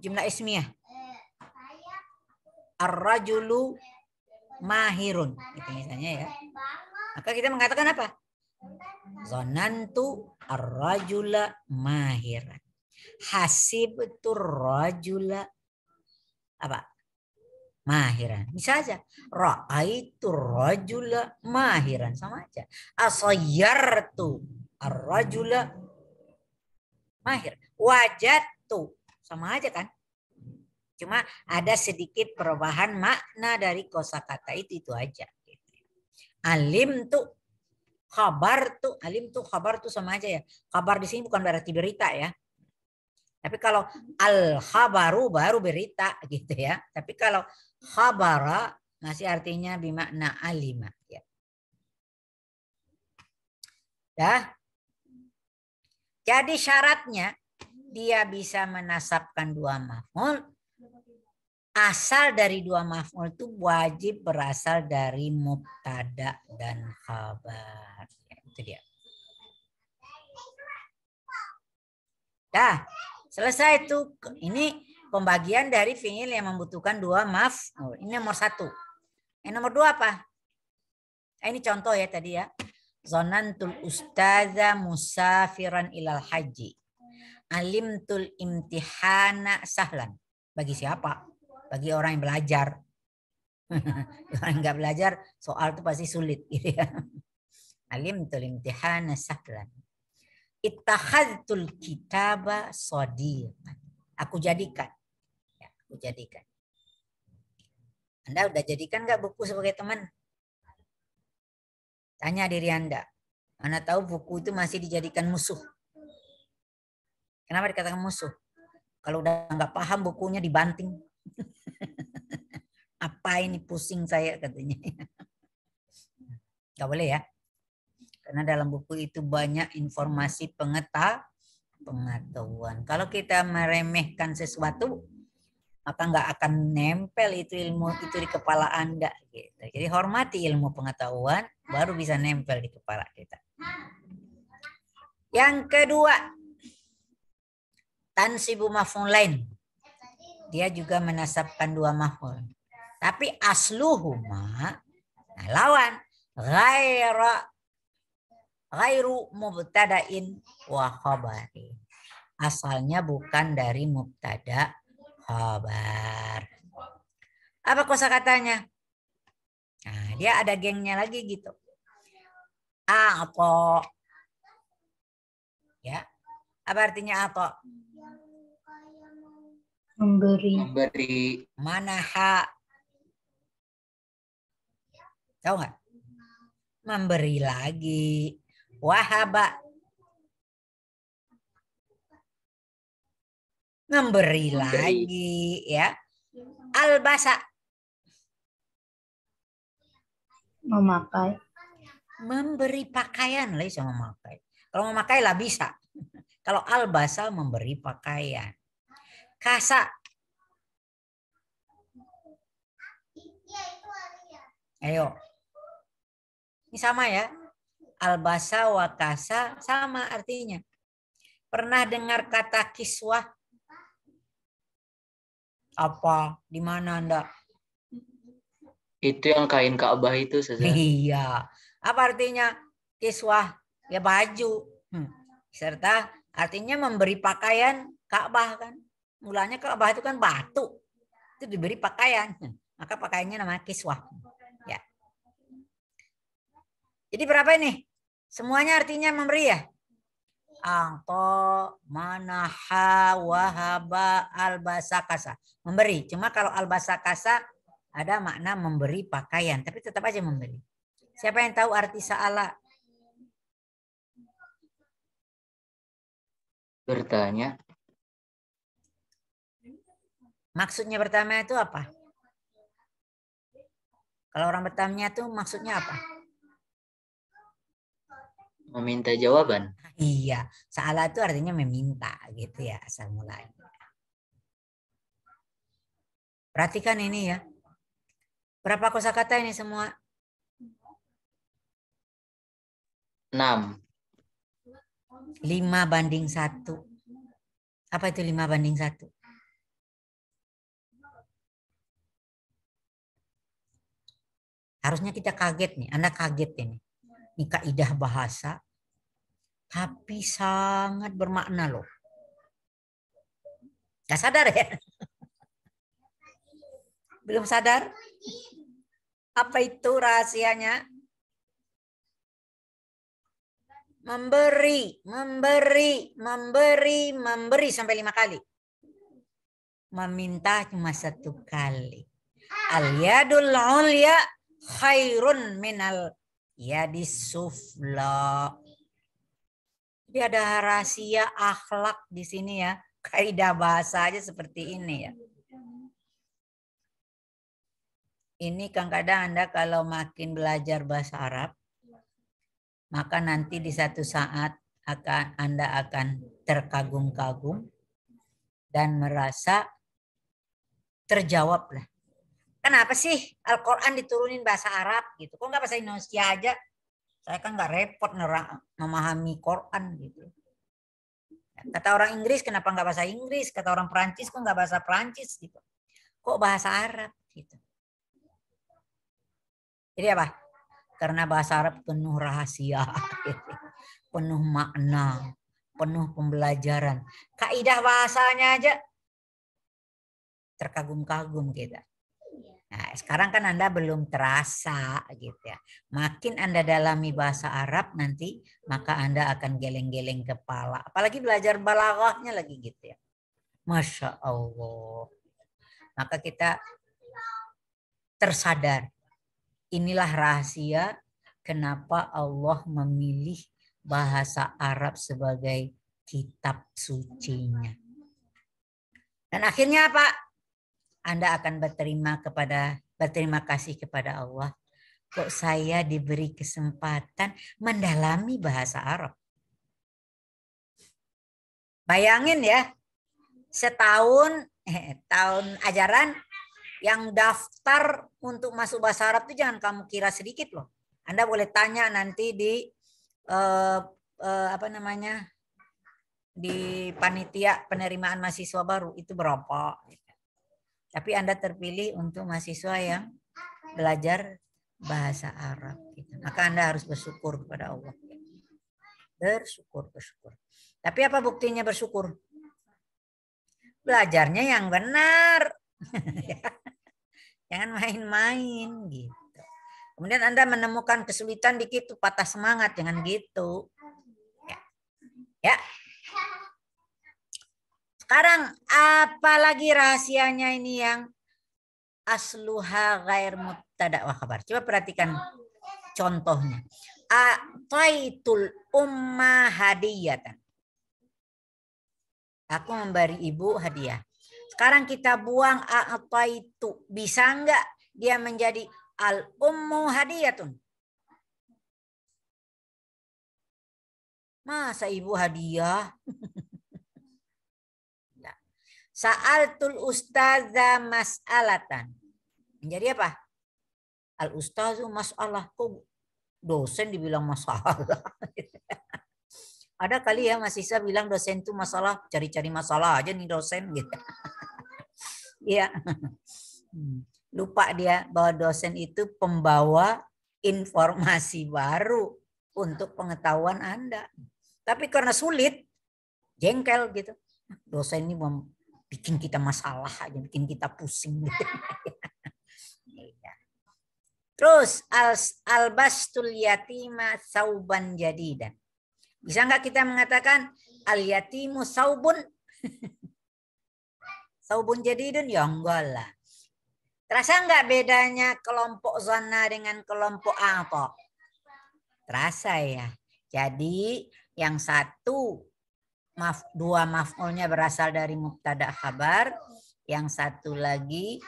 Jumlah ismiyah. Ar-rajulu mahirun, gitu misalnya ya. Maka kita mengatakan apa? Zonantu ar-rajula mahiran. Hasibtu rajula apa? Mahiran. Bisa aja. Ra'aitu rajula mahiran. Sama aja. Asayyartu ar-rajula mahir. Wajadtu. Sama aja kan? Cuma ada sedikit perubahan makna dari kosakata itu aja. Alim tuh, kabar tuh, alim tuh, kabar tuh sama aja ya. Kabar di sini bukan berarti berita ya. Tapi kalau al-khabaru baru berita gitu ya. Tapi kalau khabara masih artinya bimakna alima. Ya. Dah. Jadi syaratnya dia bisa menasabkan dua maf'ul. Asal dari dua maf'ul itu wajib berasal dari mubtada dan khabar. Ya, itu dia. Dah. Selesai itu. Ini pembagian dari fi'il yang membutuhkan dua maf'ul. Ini nomor satu. Yang nomor dua apa? Ini contoh ya tadi ya. Zonantul ustadza musafiran ilal haji. Alimtul imtihana sahlan. Bagi siapa? Bagi orang yang belajar. Orang yang nggak belajar, soal itu pasti sulit. Gitu ya. Alimtul imtihana sahlan. Ittakhadtul kitaba sadiqan. Aku jadikan. Ya, aku jadikan. Anda udah jadikan nggak buku sebagai teman? Tanya diri Anda. Anda tahu buku itu masih dijadikan musuh. Kenapa dikatakan musuh? Kalau udah nggak paham bukunya dibanting. Apa ini pusing saya katanya. Nggak boleh ya. Karena dalam buku itu banyak informasi pengetahuan. Kalau kita meremehkan sesuatu, maka nggak akan nempel itu ilmu itu di kepala Anda. Gitu. Jadi hormati ilmu pengetahuan, baru bisa nempel di kepala kita. Yang kedua, tansibu maf'ulain. Dia juga menasabkan dua maf'ul. Tapi asluhuma, nah lawan, ghairu mubtada'in wa khabari. Asalnya bukan dari mubtada khabar. Apa kosakatanya? Nah, dia ada gengnya lagi gitu. Ato. Ya. Apa artinya ato? Memberi. Manaha. Tahu nggak? Memberi lagi. Wahaba. Memberi lagi ya. Albasa. Memakai. Memberi pakaian lah bisa memakai. Kalau memakai lah bisa. Kalau albasa memberi pakaian. Kasa. Ayo. Ini sama ya. Albasa wa kasa sama artinya. Pernah dengar kata kiswah? Apa? Di mana Anda? Itu yang kain Ka'bah itu, Ustazah. Iya. Apa artinya kiswah? Ya baju. Serta artinya memberi pakaian Ka'bah kan. Mulanya Ka'bah itu kan batu. Itu diberi pakaian. Maka pakaiannya namanya kiswah. Ya. Jadi berapa ini? Semuanya artinya memberi ya? Angko, manaha, wahaba, albasa, kasa. Memberi. Cuma kalau albasa kasa ada makna memberi pakaian. Tapi tetap aja memberi. Siapa yang tahu arti sa'ala? Bertanya. Maksudnya bertanya itu apa? Kalau orang bertanya itu maksudnya apa? Meminta jawaban. Iya, sa'ala itu artinya meminta gitu ya asal mulanya. Perhatikan ini ya. Berapa kosakata ini semua? 6. 5:1. Apa itu 5:1? Harusnya kita kaget nih. Anda kaget ini. Ini kaidah bahasa. Tapi sangat bermakna loh. Gak sadar ya? Belum sadar? Apa itu rahasianya? Memberi, memberi, memberi, memberi sampai 5 kali. Meminta cuma 1 kali. Al-yadul ulya khairun minal yadis sufla. Jadi ada rahasia akhlak di sini ya. Kaidah bahasa aja seperti ini ya. Ini kadang-kadang Anda kalau makin belajar bahasa Arab, maka nanti di satu saat Anda akan terkagum-kagum dan merasa terjawab lah. Kenapa sih Al-Quran diturunin bahasa Arab gitu? Kok nggak bahasa Indonesia aja? Saya kan nggak repot memahami Quran gitu. Kata orang Inggris kenapa nggak bahasa Inggris? Kata orang Perancis kok nggak bahasa Perancis gitu? Kok bahasa Arab gitu? Jadi apa? Karena bahasa Arab penuh rahasia, gitu. Penuh makna, penuh pembelajaran. Kaidah bahasanya aja terkagum-kagum kita. Nah, sekarang kan Anda belum terasa gitu ya. Makin Anda dalami bahasa Arab nanti, maka Anda akan geleng-geleng kepala. Apalagi belajar balaghahnya lagi gitu ya. Masya Allah. Maka kita tersadar. Inilah rahasia kenapa Allah memilih bahasa Arab sebagai kitab sucinya. Dan akhirnya apa? Anda akan berterima kasih kepada Allah. Kok saya diberi kesempatan mendalami bahasa Arab. Bayangin ya, setahun, tahun ajaran yang daftar untuk masuk bahasa Arab itu jangan kamu kira sedikit loh. Anda boleh tanya nanti di di panitia penerimaan mahasiswa baru itu berapa. Tapi Anda terpilih untuk mahasiswa yang belajar bahasa Arab. Maka Anda harus bersyukur kepada Allah. Bersyukur. Tapi apa buktinya bersyukur? Belajarnya yang benar. Jangan main-main gitu. Kemudian Anda menemukan kesulitan dikit tuh patah semangat, jangan gitu. Ya. Sekarang apalagi rahasianya ini yang asluha ghair mubtada wa khabar. Coba perhatikan contohnya. Ataitul umma hadiyatan. Aku memberi ibu hadiah. Sekarang kita buang a'taitu. Bisa enggak dia menjadi al-ummu hadiyatun? Masa ibu hadiah? Sa'altul ustadza mas'alatan. Menjadi apa? Al-ustazu mas'alah. Kok dosen dibilang masalah? Ada kali ya mahasiswa bilang dosen itu masalah, cari-cari masalah aja nih dosen gitu. Iya. Lupa dia bahwa dosen itu pembawa informasi baru untuk pengetahuan Anda. Tapi karena sulit, jengkel gitu. Dosen ini mau bikin kita masalah aja, bikin kita pusing gitu. Terus albastul yatima sauban jadidan. Bisa nggak kita mengatakan al yatimu saubun? Saubun jadidun? Ya enggak lah. Terasa nggak bedanya kelompok zona dengan kelompok apa? Terasa ya. Jadi yang satu dua maf'ulnya berasal dari mubtada khabar, yang satu lagi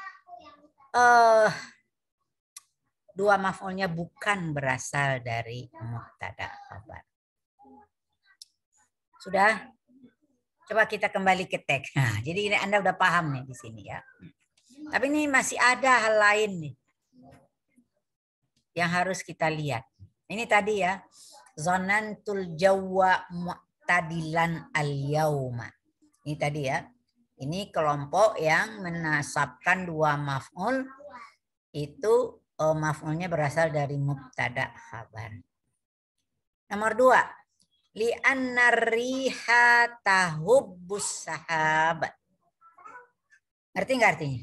dua maf'ulnya bukan berasal dari mubtada khabar. Sudah? Coba kita kembali ke teks. Nah, jadi ini Anda udah paham nih di sini ya. Tapi ini masih ada hal lain nih yang harus kita lihat. Ini tadi ya. Zonantul jawwa mu'tadilan al-yauma. Ini tadi ya. Ini kelompok yang menasabkan dua maf'ul. Itu maf'ulnya berasal dari mubtada khabar. Nomor 2. Li'anna riha tahubbus sahabat. Ngerti nggak artinya?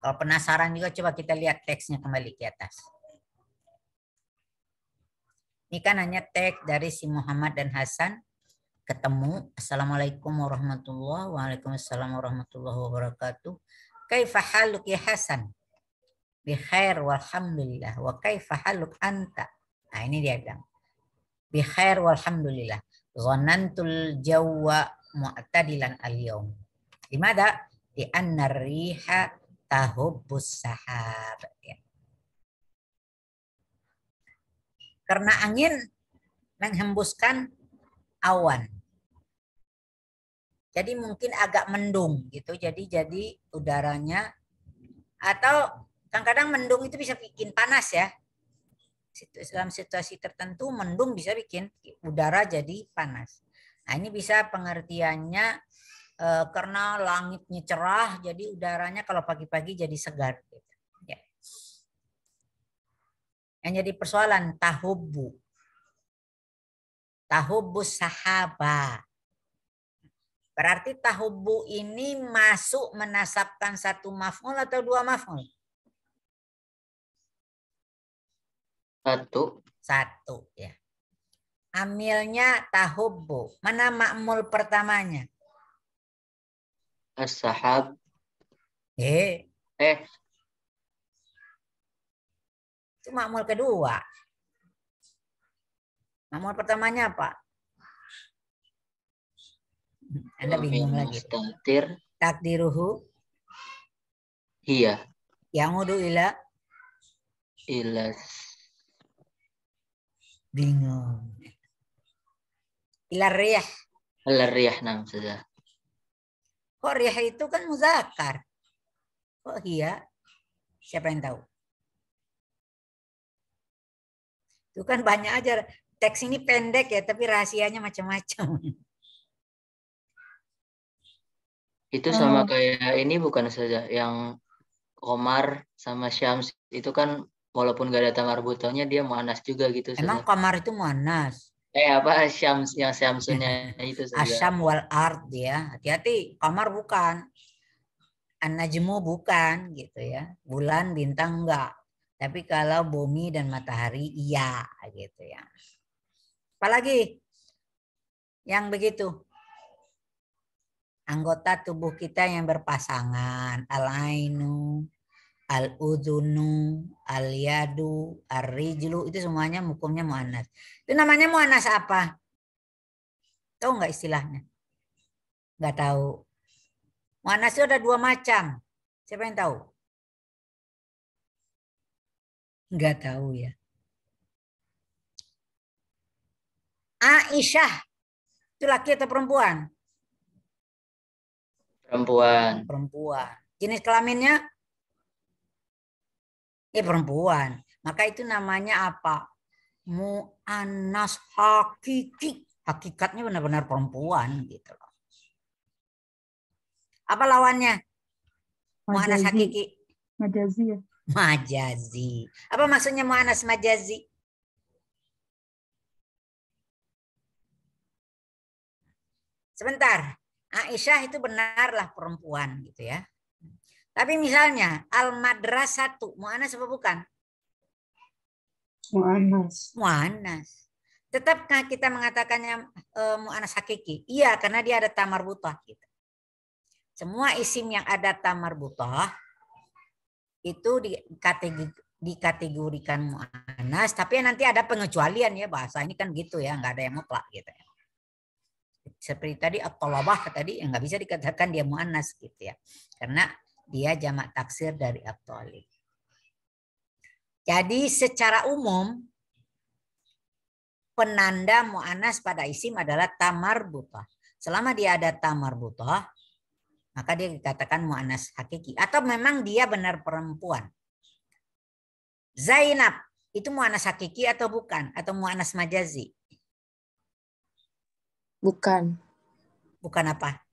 Kalau penasaran juga coba kita lihat teksnya kembali ke atas. Ini kan hanya teks dari si Muhammad dan Hasan ketemu. Assalamualaikum warahmatullahi wabarakatuh. Waalaikumsalam warahmatullahi wabarakatuh. Kaifa haluk ya Hasan? Bi khair walhamdulillah. Wa kaifa haluk anta? Nah ini dia bilang. Bi khair walhamdulillah. Zanantul jawwa mu'tadilan al-yawm. Dimana? Di anna riha tahubbus sahab. Ya. Karena angin menghembuskan awan. Jadi mungkin agak mendung gitu. Jadi udaranya atau kadang-kadang mendung itu bisa bikin panas ya. Dalam situasi tertentu mendung bisa bikin udara jadi panas. Nah ini bisa pengertiannya karena langitnya cerah jadi udaranya kalau pagi-pagi jadi segar. Gitu. Ya. Yang jadi persoalan tahubbu. Tahubbus sahaba. Berarti tahubbu ini masuk menasabkan satu maf'ul atau dua maf'ul? Satu ya. Amilnya tahubbu. Mana ma'mul pertamanya? As-sahab. Itu ma'mul kedua. Ma'mul pertamanya apa? Anda bingung lagi. Takdiruhu. Iya. Ya'udu ila. Bingung. Ila riyah. Ila riyah nam sudah. Kok riyah itu kan muzakkar? Kok iya? Siapa yang tahu? Itu kan banyak aja. Teks ini pendek ya, tapi rahasianya macam-macam. Itu sama kayak ini bukan saja yang Komar sama Syams itu kan walaupun gak ada tamar butonya dia muannas juga gitu. Emang Komar itu muannas? Apa Syams yang Syamsunnya itu saja. Asyam wal ard ya. Hati-hati, Komar bukan. An-najmu bukan gitu ya. Bulan, bintang enggak. Tapi kalau bumi dan matahari iya gitu ya. Apalagi yang begitu? Anggota tubuh kita yang berpasangan, al-ainu, al-udhunu, al-yadu, ar-rijlu, itu semuanya hukumnya mu'annas. Itu namanya mu'annas apa? Tahu nggak istilahnya? Nggak tahu. Mu'annas itu ada 2 macam. Siapa yang tahu? Nggak tahu ya. Aisyah, itu laki atau perempuan? Perempuan. Perempuan. Jenis kelaminnya? Perempuan. Maka itu namanya apa? Mu'annas hakiki. Hakikatnya benar-benar perempuan gitu loh. Apa lawannya? Mu'annas hakiki. Majazi ya. Majazi. Apa maksudnya mu'annas majazi? Sebentar. Aisyah itu benarlah perempuan gitu ya. Tapi misalnya al-madrasatu mu'annas apa bukan? Mu'annas. Mu'annas. Tetapkah kita mengatakannya mu'annas hakiki? Iya, karena dia ada tamar butah gitu. Semua isim yang ada tamar butah itu dikategorikan mu'annas, tapi nanti ada pengecualian ya, bahasa ini kan gitu ya, nggak ada yang mutlak gitu ya. Seperti tadi at-talabah tadi yang nggak bisa dikatakan dia mu'annas gitu ya, karena dia jamak taksir dari at-talib. Jadi secara umum penanda mu'annas pada isim adalah tamar butah. Selama dia ada tamar butah, maka dia dikatakan mu'annas hakiki. Atau memang dia benar perempuan. Zainab, itu mu'annas hakiki atau bukan? Atau mu'annas majazi? Bukan. Bukan apa?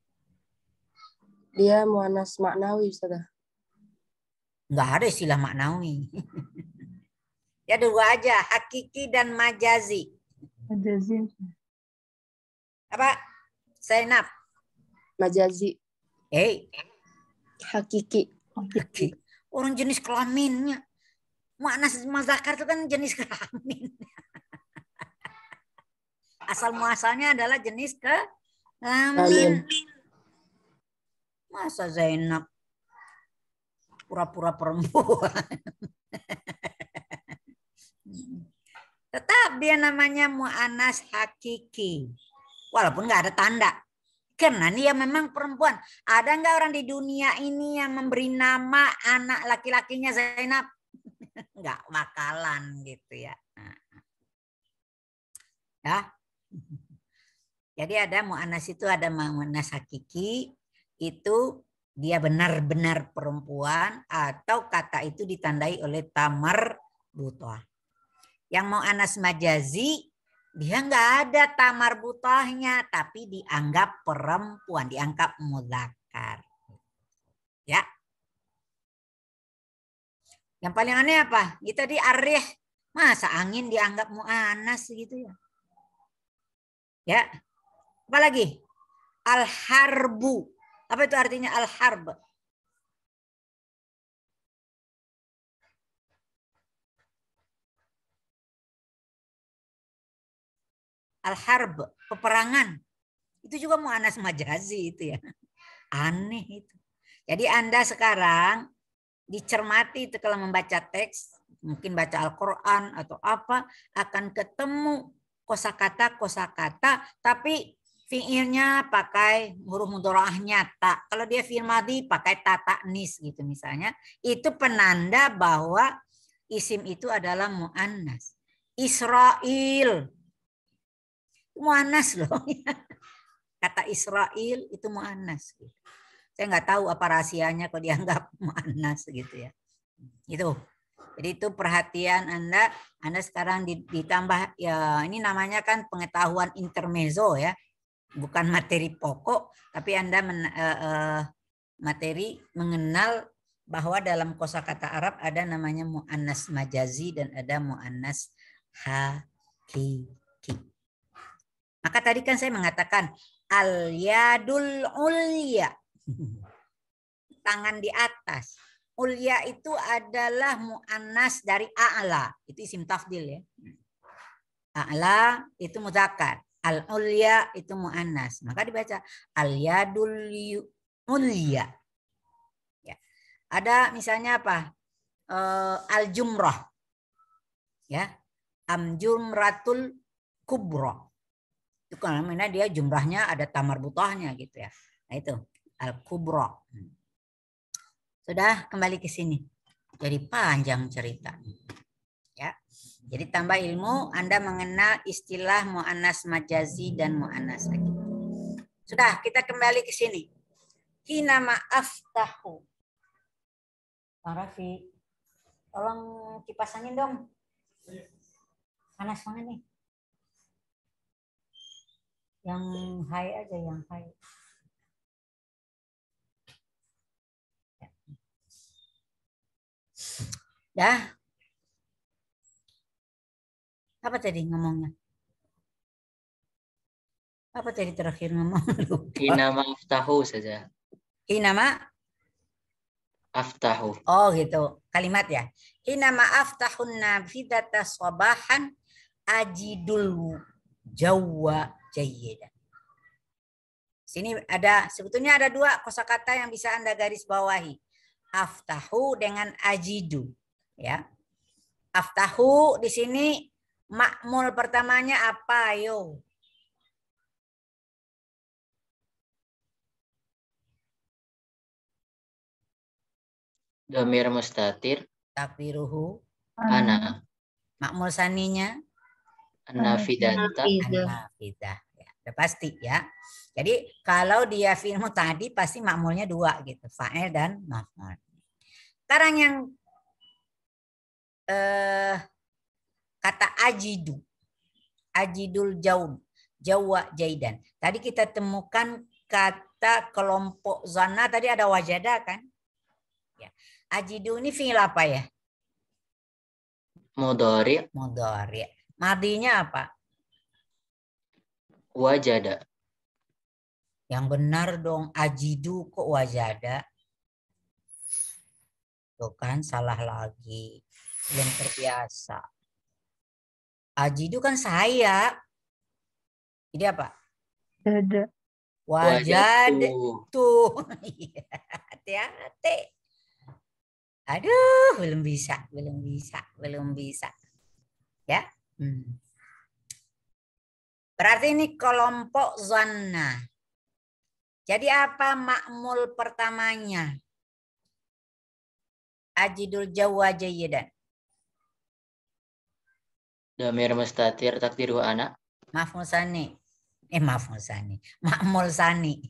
Dia mu'annas maknawi, Ustazah. Enggak ada istilah maknawi. Ya 2 aja, hakiki dan majazi. Majazi. Apa? Zainab. Majazi. Hakiki. Hakiki. Orang jenis kelaminnya. Mu'annas muzakkar itu kan jenis kelamin. Asal muasalnya adalah jenis kelamin. Masa Zainab pura-pura perempuan. Tetap dia namanya mu'annas hakiki. Walaupun nggak ada tanda. Karena dia memang perempuan. Ada nggak orang di dunia ini yang memberi nama anak laki-lakinya Zainab? Nggak bakalan gitu ya. Ya. Jadi ada mu'annas itu ada mu'annas hakiki. Itu dia benar-benar perempuan atau kata itu ditandai oleh tamar butah. Yang mu'annas majazi dia nggak ada tamar butahnya tapi dianggap perempuan, dianggap mudzakkar. Ya. Yang paling aneh apa? Itu tadi arih, masa angin dianggap mu'annas gitu ya. Ya. Apa lagi? Al-harbu. Apa itu artinya al-harb? Al-harb, peperangan. Itu juga mu'annas majazi itu ya. Aneh itu. Jadi Anda sekarang dicermati itu kalau membaca teks, mungkin baca Al-Quran atau apa, akan ketemu kosakata, tapi fiilnya pakai huruf mudharaahnya ta. Kalau dia fiil madhi pakai ta ta'nis gitu misalnya. Itu penanda bahwa isim itu adalah mu'annas. Israel. Mu'annas loh. Kata Israel itu mu'annas. Saya nggak tahu apa rahasianya kok dianggap mu'annas gitu ya. Itu. Jadi itu perhatian Anda sekarang ditambah ya ini namanya kan pengetahuan intermezzo ya. Bukan materi pokok, tapi Anda materi mengenal bahwa dalam kosakata Arab ada namanya mu'annas majazi dan ada mu'annas hakiki. Maka tadi kan saya mengatakan al-yadul ulya. Tangan di atas. Ulya itu adalah mu'annas dari a'la. Itu isim tafdil ya. A'la itu mudzakkar. Al-ulya itu mu'annas. Maka dibaca al-yadul ulya. Ya. Ada misalnya apa? al-jumrah. Ya. Am-jumratul kubra. Itu karena dia jumrahnya ada tamar butahnya gitu ya. Nah itu al-kubra. Sudah, kembali ke sini. Jadi panjang cerita. Ya. Jadi tambah ilmu, Anda mengenal istilah mu'annas majazi dan mu'annas lagi. Sudah, kita kembali ke sini. Hina ma'aftahu. Pak Rafi, tolong kipas angin dong. Panas banget nih. Yang high aja, yang high. Dah. Apa tadi ngomongnya? Apa tadi terakhir ngomong? Hina ma'aftahu saja. Hina Aftahu. Oh gitu, kalimat ya. Hina ma'aftahun nafidata sabahan ajidul jawa jayyidan. Sini ada, sebetulnya ada dua kosakata yang bisa Anda garis bawahi. Aftahu dengan ajidu. Ya. Aftahu di sini makmul pertamanya apa? Ayo. Dhamir mustatir. Takdiruhu. Ana. Makmul saninya. An-nafidata. An-nafidah. Ya, udah pasti ya. Jadi kalau dia fi'il tadi pasti makmulnya dua gitu. Fa'il dan maf'ul. Sekarang yang kata ajidu. Ajidul jaun. Jawa jaidan. Tadi kita temukan kata kelompok zana tadi ada wajada kan? Ya. Ajidu ini fi'il apa ya? Mudhari. Mudhari. Madinya apa? Wajada. Yang benar dong, ajidu kok wajada. Tuh kan salah lagi. Belum terbiasa. Ajidu kan saya. Jadi apa? Ada. Wajad. Tuh. Hati-hati. Aduh, belum bisa. Ya. Berarti ini kelompok zanna. Jadi apa makmul pertamanya? Ajidul jawa jayyidan. Dhamir mustatir takdiru ana. Maf'ul sani. Maf'ul sani. Makmul sani.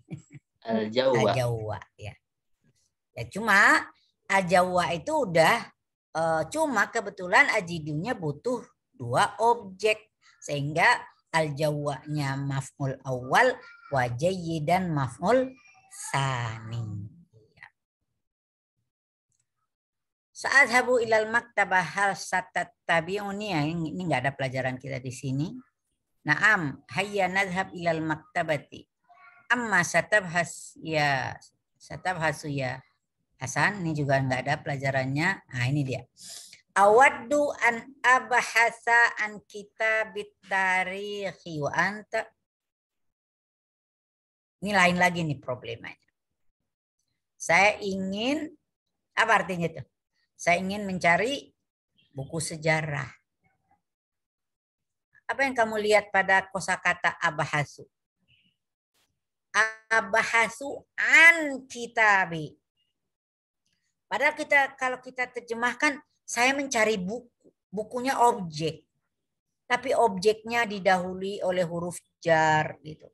Al-Jawa. Al-Jawa ya. Ya cuma Al-Jawa itu udah cuma kebetulan ajidunya butuh dua objek sehingga Al-Jawanya maf'ul awal wa jayyidan maf'ul sani. Saat habu ilal maktabah hal satat tabi'uni ya, ini nggak ada pelajaran kita di sini. Naam, hayya nadhhab ilal maktabati. Amma satabhasu ya Hasan, ini juga nggak ada pelajarannya. Nah, ini dia. Awaddu an abahasa an kitabit tarikhi wa anta. Ini lain lagi nih problemanya. Saya ingin, apa artinya itu? Saya ingin mencari buku sejarah. Apa yang kamu lihat pada kosakata abahasu? Abahasu an kitabi. Padahal kalau kita terjemahkan, saya mencari buku. Bukunya objek. Tapi objeknya didahului oleh huruf jar gitu.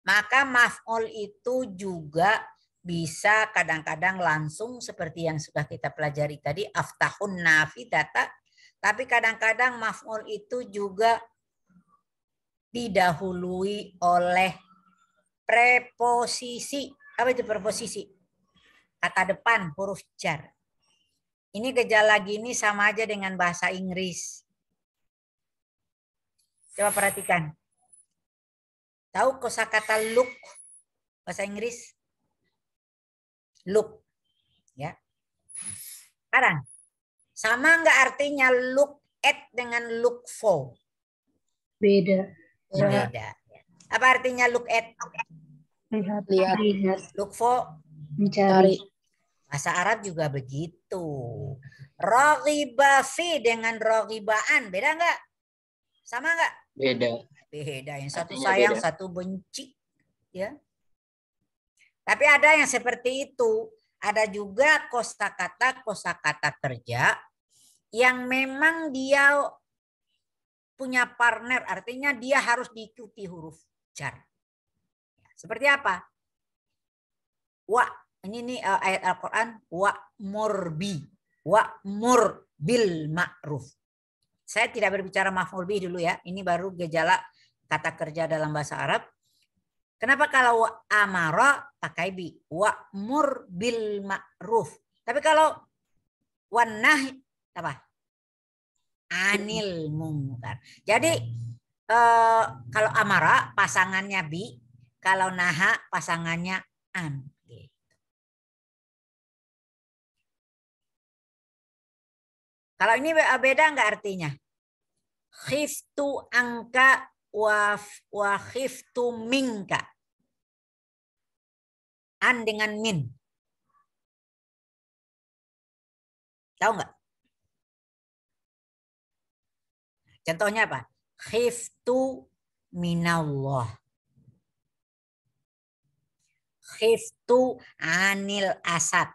Maka maf'ul itu juga bisa kadang-kadang langsung seperti yang sudah kita pelajari tadi, aftahun nafidata. Tapi kadang-kadang maf'ul itu juga didahului oleh preposisi. Apa itu preposisi? Kata depan, huruf jar. Ini gejala gini sama aja dengan bahasa Inggris. Coba perhatikan. Tahu kosakata look bahasa Inggris? Look. Ya. Sekarang, sama nggak artinya look at dengan look for? Beda. Beda. Apa artinya look at? Lihat. Lihat. Lihat. Look for? Mencari. Bahasa Arab juga begitu. Raghiba fi dengan raghibaan. Beda nggak? Sama nggak? Beda. Beda. Yang satu Artinya sayang, beda. satu benci. Ya. Tapi ada yang seperti itu. Ada juga kosakata kerja yang memang dia punya partner. Artinya dia harus diikuti huruf jar. Seperti apa? Wa. Ini nih ayat Al-Quran. Wa'mur bil ma'ruf. Saya tidak berbicara maf'ul bih dulu ya. Ini baru gejala kata kerja dalam bahasa Arab. Kenapa kalau amara pakai bi? Wa'mur bil ma'ruf. Tapi kalau wanah apa? Anil mungkar. Jadi kalau amara pasangannya bi, kalau naha pasangannya an. Kalau ini beda nggak artinya? Khiftu angka wa khiftu minka. An dengan min. Tahu nggak? Contohnya apa? Khiftu minallah. Khiftu anil asad.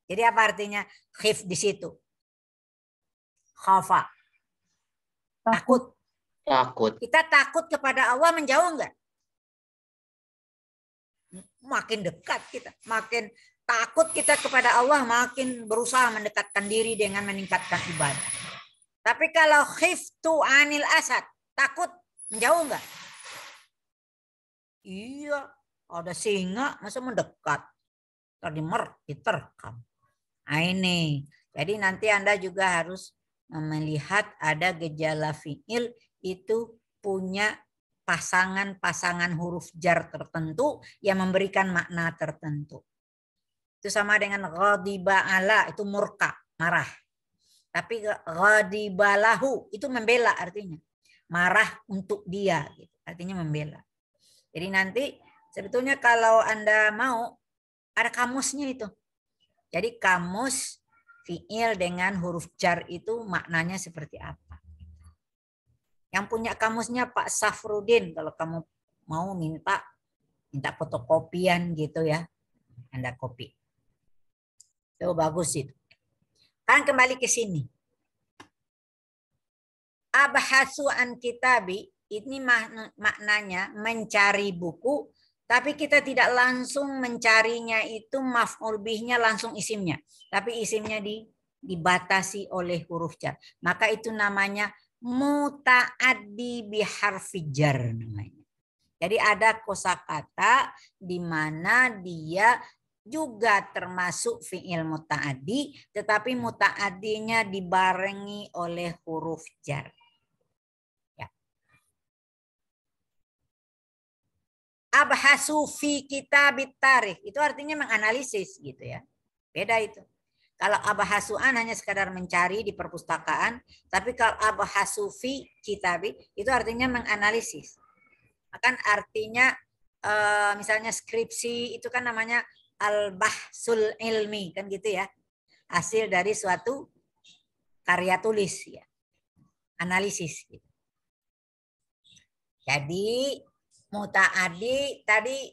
Jadi apa artinya khif di situ? Khafa. Takut. Takut. Kita takut kepada Allah menjauh enggak? Makin dekat kita. Makin takut kita kepada Allah, makin berusaha mendekatkan diri dengan meningkatkan ibadah. Tapi kalau khiftu anil asad, takut menjauh enggak? Iya, ada singa masa mendekat. Tadi diterkam. Nah, ini. Jadi nanti Anda juga harus melihat ada gejala fi'il itu punya pasangan-pasangan huruf jar tertentu yang memberikan makna tertentu. Itu sama dengan ghadiba ala, itu murka, marah. Tapi ghadiba lahu itu membela artinya. Marah untuk dia, gitu. Artinya membela. Jadi nanti sebetulnya kalau Anda mau ada kamusnya itu. Jadi kamus fi'il dengan huruf jar itu maknanya seperti apa. Yang punya kamusnya Pak Safrudin. Kalau kamu mau minta fotokopian gitu ya. Anda copy. Itu bagus itu. Kan kembali ke sini. Abhasu an kitabi. Ini maknanya mencari buku. Tapi kita tidak langsung mencarinya itu maf'ul bihnya langsung isimnya. Tapi isimnya dibatasi oleh huruf jar. Maka itu namanya muta'addi biharfi jar namanya. Jadi ada kosakata di mana dia juga termasuk fi'il muta'addi, tetapi muta'addinya dibarengi oleh huruf jar. Abhasu fi kitabit tarikh itu artinya menganalisis gitu ya. Beda itu. Kalau abhasuan hanya sekadar mencari di perpustakaan, tapi kalau abhasu fi kitabi itu artinya menganalisis. Akan artinya misalnya skripsi itu kan namanya al-bahsul ilmi kan gitu ya. Hasil dari suatu karya tulis ya. Analisis gitu. Jadi muta'addi tadi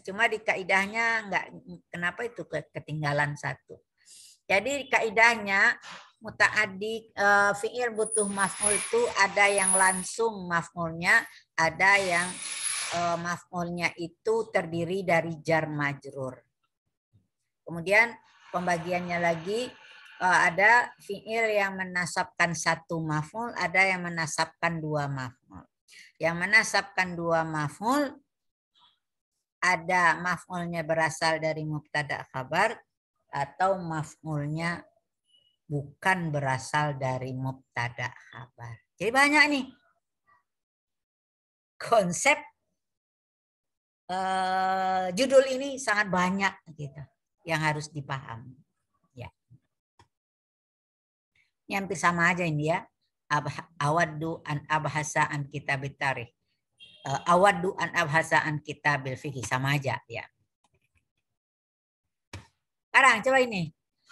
cuma di kaidahnya enggak, kenapa itu ketinggalan satu. Jadi kaidahnya muta'addi fi'il butuh maf'ul itu ada yang langsung maf'ulnya, ada yang maf'ulnya itu terdiri dari jar majrur. Kemudian pembagiannya lagi ada fi'il yang menasabkan satu maf'ul, ada yang menasabkan dua maf'ul. Yang menasabkan dua maf'ul ada maf'ulnya berasal dari mubtada khabar atau maf'ulnya bukan berasal dari mubtada khabar. Jadi banyak nih konsep judul ini sangat banyak gitu yang harus dipahami. Ya. Ini hampir sama aja ini ya. Awaddu an abhasa an kitabit tarikh. Awaddu an abhasa an kitabil fiqh sama aja ya. Sekarang coba ini.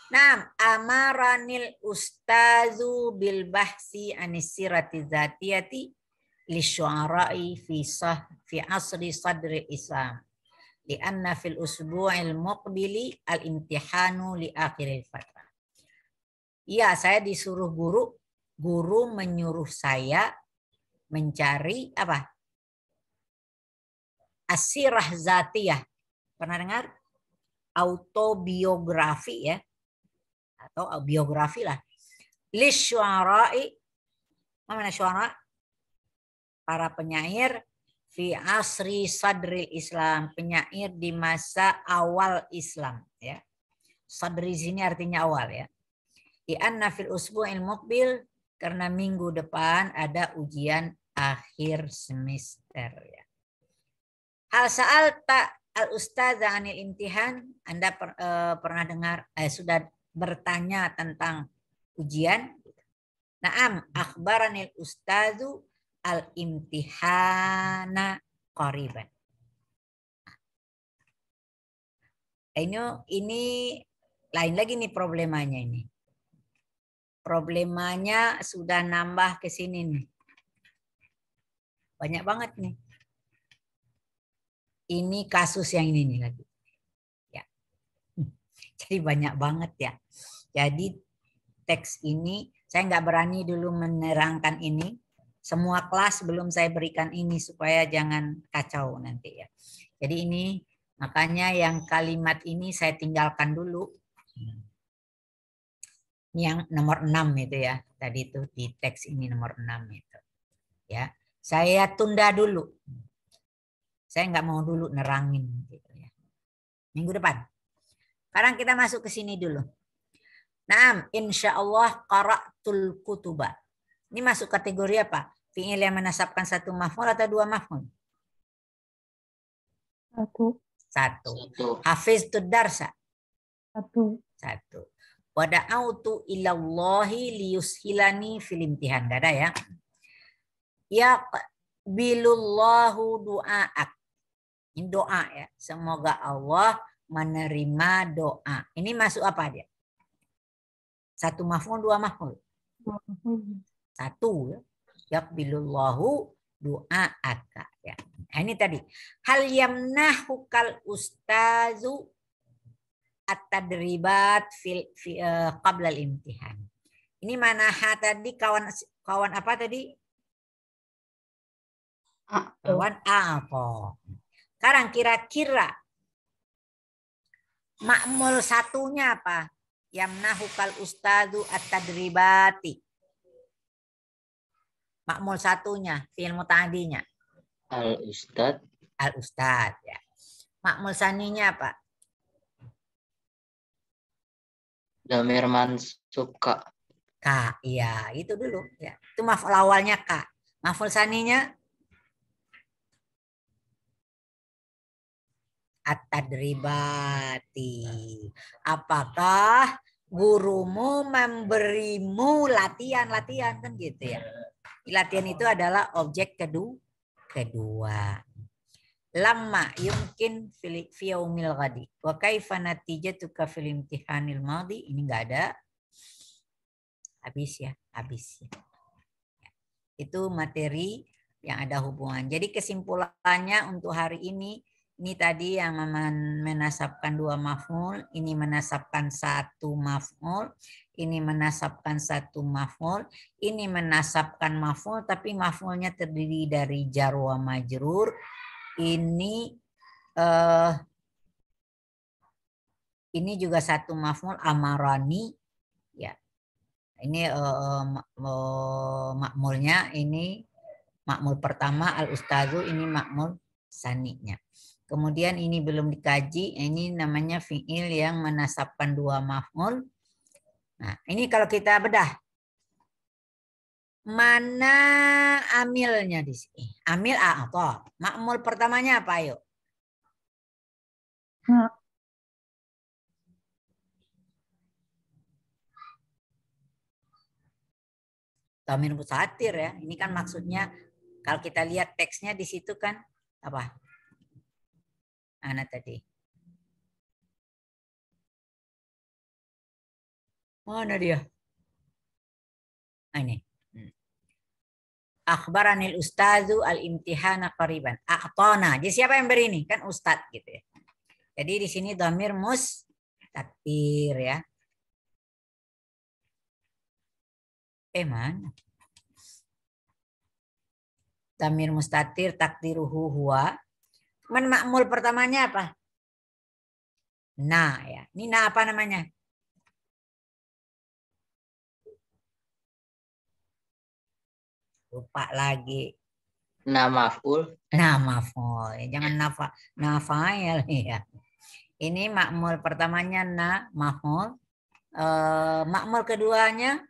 Naam, amaranil ustazu bil bahsi anis sirati dzatiyati lisyu'ara'i fi asri sadri Islam. Lianna fil usbu'il muqbili al-imtihanu li akhiril fatrah. Iya, saya disuruh guru menyuruh saya mencari apa? Asirah zatiyah. Pernah dengar? Autobiografi ya. Atau biografi lah. Lisyu'ara'i. Mana syu'ara? Para penyair fi asri sadril Islam, penyair di masa awal Islam ya. Sadri sini artinya awal ya. Di anna fil usbu'il muqbil, karena minggu depan ada ujian akhir semester ya. Hal sa'alta al ustadza anil imtihan, Anda pernah dengar sudah bertanya tentang ujian? Naam, akhbaranil ustadzu al-imtihana qariban. Ini lain lagi nih problemanya ini. Problemanya sudah nambah ke sini nih. Banyak banget nih. Ini kasus yang ini nih lagi. Ya. Jadi banyak banget ya. Jadi teks ini saya nggak berani dulu menerangkan ini. Semua kelas belum saya berikan ini supaya jangan kacau nanti ya. Jadi ini makanya yang kalimat ini saya tinggalkan dulu. Ini yang nomor 6 itu ya. Tadi itu di teks ini nomor 6 itu. Ya. Saya tunda dulu. Saya nggak mau dulu nerangin gitu ya. Minggu depan. Sekarang kita masuk ke sini dulu. Naam, insyaallah qara'tul kutuba. Ini masuk kategori apa? Fi'il yang menasabkan satu maf'ul atau dua maf'ul? Satu. Hafiztud darsa. Satu. Wada'autu ilallahi liyushilani fil imtihan. Gak ada ya? Ya bilullahu du'aak. Ini doa ya. Semoga Allah menerima doa. Ini masuk apa dia? Satu maf'ul, dua maf'ul. Satu ya. Yaqbilullahu du'aaka ya. Nah, ini tadi. Hal yamnahukal ustazu at-tadribat qabla al-imtihan. Ini manaha tadi kawan apa tadi? Kawan apa? Sekarang kira-kira ma'mul satunya apa? Yamnahukal ustazu at-tadribati. Ma'mul satunya, fi'il muta'adinya. Al-ustad. Al-ustad ya. Ma'mul saninya apa? Dhamir mansub ka. Ka, iya itu dulu ya. Itu maf'ul awalnya ka. Maf'ul saninya at-tadribati. Apakah gurumu memberimu latihan kan gitu ya. Latihan itu adalah objek kedua. Lama yumkin fi yaumil ghadi. Wa kaifa natijatuka fil imtihanil madi. Ini enggak ada. Habis ya. Itu materi yang ada hubungan. Jadi kesimpulannya untuk hari ini tadi yang menasabkan dua maf'ul, ini menasabkan satu maf'ul, ini menasabkan satu maf'ul, ini menasabkan maf'ul tapi maf'ulnya terdiri dari jar wa majrur. Ini juga satu maf'ul amarani ya. Ini makmulnya, ini makmul pertama al ustazu, ini makmul saninya. Kemudian ini belum dikaji, ini namanya fi'il yang menasabkan dua maf'ul. Nah, ini kalau kita bedah. Mana amilnya di sini? Amil apa? Makmul pertamanya apa, ayo? Dhamir mustatir ya. Ini kan maksudnya kalau kita lihat teksnya di situ kan apa? Ana tadi. Mana dia? Nah, ini. Akhbaranil ustazu al-imtihana qariban. A'tana. Jadi siapa yang beri ini? Kan ustadz gitu ya. Jadi di sini dhamir mustatir ya. Mana? Dhamir mustatir takdiruhu huwa. Cuman makmul pertamanya apa? Nah ya. Ini nah apa namanya? Lupa lagi. Nah, maf'ul. Nah, maf'ul. Jangan nafail ya. Ini makmul pertamanya na maf'ul. Makmul keduanya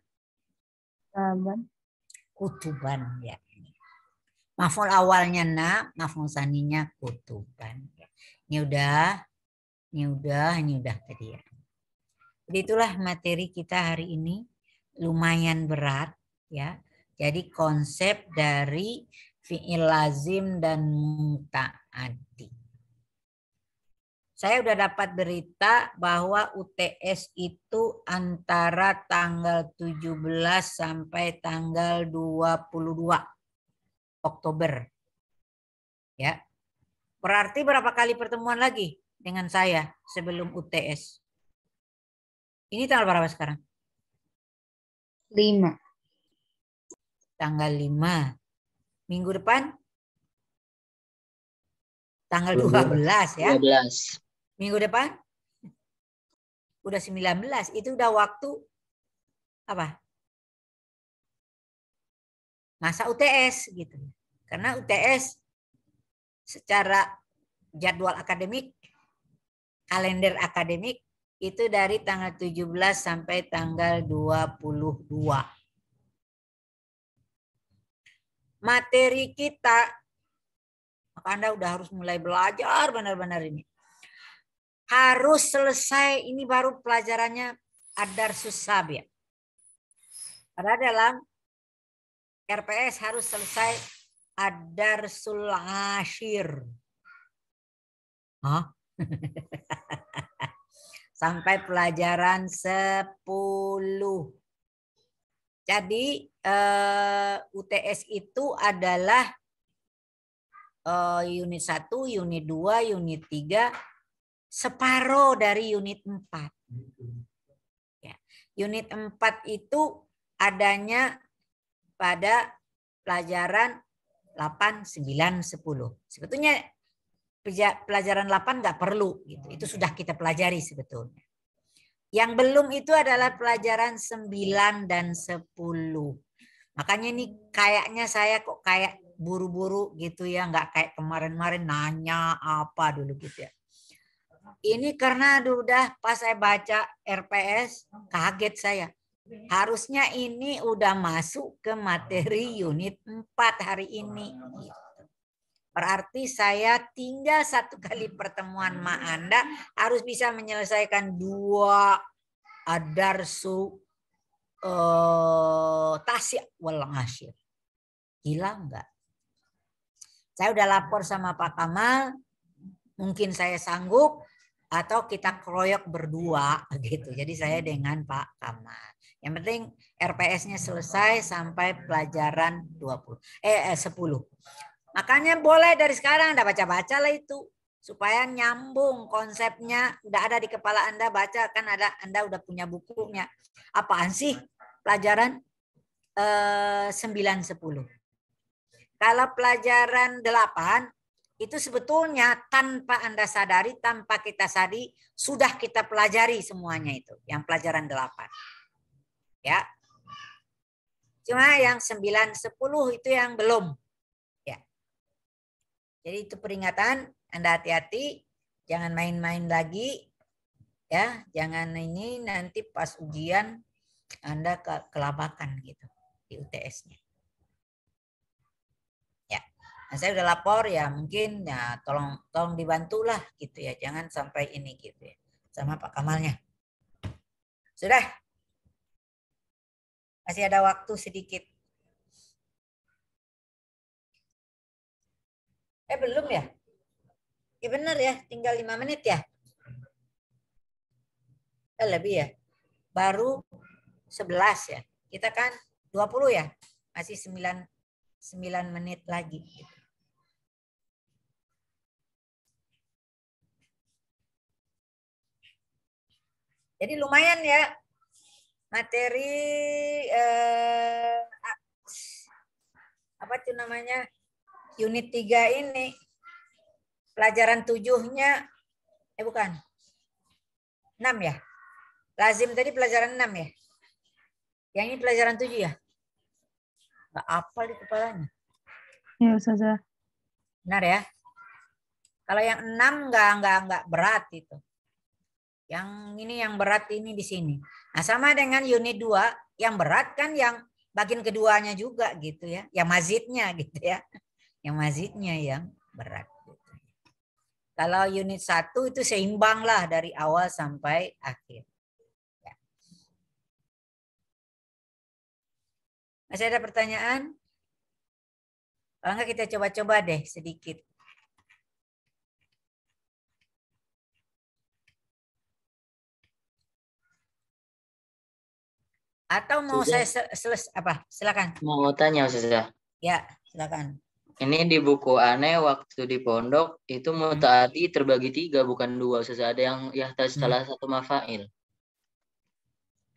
kutuban ya. Maf'ul awalnya na, maf'ul saninya kutuban. Ini udah tadi ya. Jadi itulah materi kita hari ini. Lumayan berat ya. Jadi konsep dari fi'il lazim dan muta'addi. Saya udah dapat berita bahwa UTS itu antara tanggal 17 sampai tanggal 22 Oktober. Ya. Berarti berapa kali pertemuan lagi dengan saya sebelum UTS? Ini tanggal berapa sekarang? 5. Tanggal 5. Minggu depan? Tanggal 12 ya. 12. Minggu depan? Udah 19. Itu udah waktu apa? Masa UTS gitu. Karena UTS secara jadwal akademik, kalender akademik itu dari tanggal 17 sampai tanggal 22. Materi kita, maka Anda udah harus mulai belajar benar-benar ini. Harus selesai, ini baru pelajarannya ad-darsus sabi'. Karena dalam RPS harus selesai ad-darsul ashir. Hah? Sampai pelajaran 10. Jadi UTS itu adalah unit 1, unit 2, unit 3, separuh dari unit 4. Ya. Unit 4 itu adanya pada pelajaran 8, 9, 10. Sebetulnya pelajaran 8 nggak perlu. Gitu. Itu sudah kita pelajari sebetulnya. Yang belum itu adalah pelajaran 9 dan 10. Makanya ini kayaknya saya kok kayak buru-buru gitu ya. Nggak kayak kemarin-kemarin nanya apa dulu gitu ya. Ini karena udah pas saya baca RPS, kaget saya. Harusnya ini udah masuk ke materi unit 4 hari ini. Berarti saya tinggal 1 kali pertemuan sama Anda harus bisa menyelesaikan 2 ad-darsu tasya' wal ashir. Gila enggak? Saya udah lapor sama Pak Kamal, mungkin saya sanggup atau kita keroyok berdua gitu. Jadi saya dengan Pak Kamal. Yang penting RPS-nya selesai sampai pelajaran 10. Makanya boleh dari sekarang Anda baca-baca lah itu. Supaya nyambung konsepnya. Udah ada di kepala Anda, baca kan ada, Anda udah punya bukunya. Apaan sih pelajaran 9, 10. Kalau pelajaran 8, itu sebetulnya tanpa Anda sadari, tanpa kita sadari, sudah kita pelajari semuanya itu. Yang pelajaran 8. Ya. Cuma yang 9, 10 itu yang belum. Ya. Jadi itu peringatan, Anda hati-hati, jangan main-main lagi. Ya, jangan ini nanti pas ujian Anda kelabakan gitu di UTS-nya. Ya. Nah, saya udah lapor ya, mungkin ya tolong dibantulah gitu ya, jangan sampai ini gitu ya. Sama Pak Kamalnya. Sudah? Masih ada waktu sedikit. Belum ya? Ya benar ya, tinggal 5 menit ya. Lebih ya. Baru 11 ya. Kita kan 20 ya. Masih 9 menit lagi. Jadi lumayan ya materi apa itu namanya unit 3 ini. Pelajaran 7-nya bukan 6 ya. Lazim tadi pelajaran 6 ya. Yang ini pelajaran 7 ya. Nggak hafal di kepalanya. Ya Ustazah. Benar ya. Kalau yang 6 nggak berat itu. Yang ini yang berat ini di sini. Nah, sama dengan unit 2, yang berat kan yang bagian keduanya juga gitu ya. Yang mazidnya gitu ya. Yang mazidnya yang berat. Gitu. Kalau unit 1 itu seimbang lah dari awal sampai akhir. Ya. Masih ada pertanyaan? Kalau enggak kita coba-coba deh sedikit. Atau mau saya silakan. Mau tanya Ustazah. Ya, silakan. Ini di buku aneh waktu di pondok itu mutaati terbagi 3 bukan 2 Ustazah. Ada yang yahtaj salah satu mafail.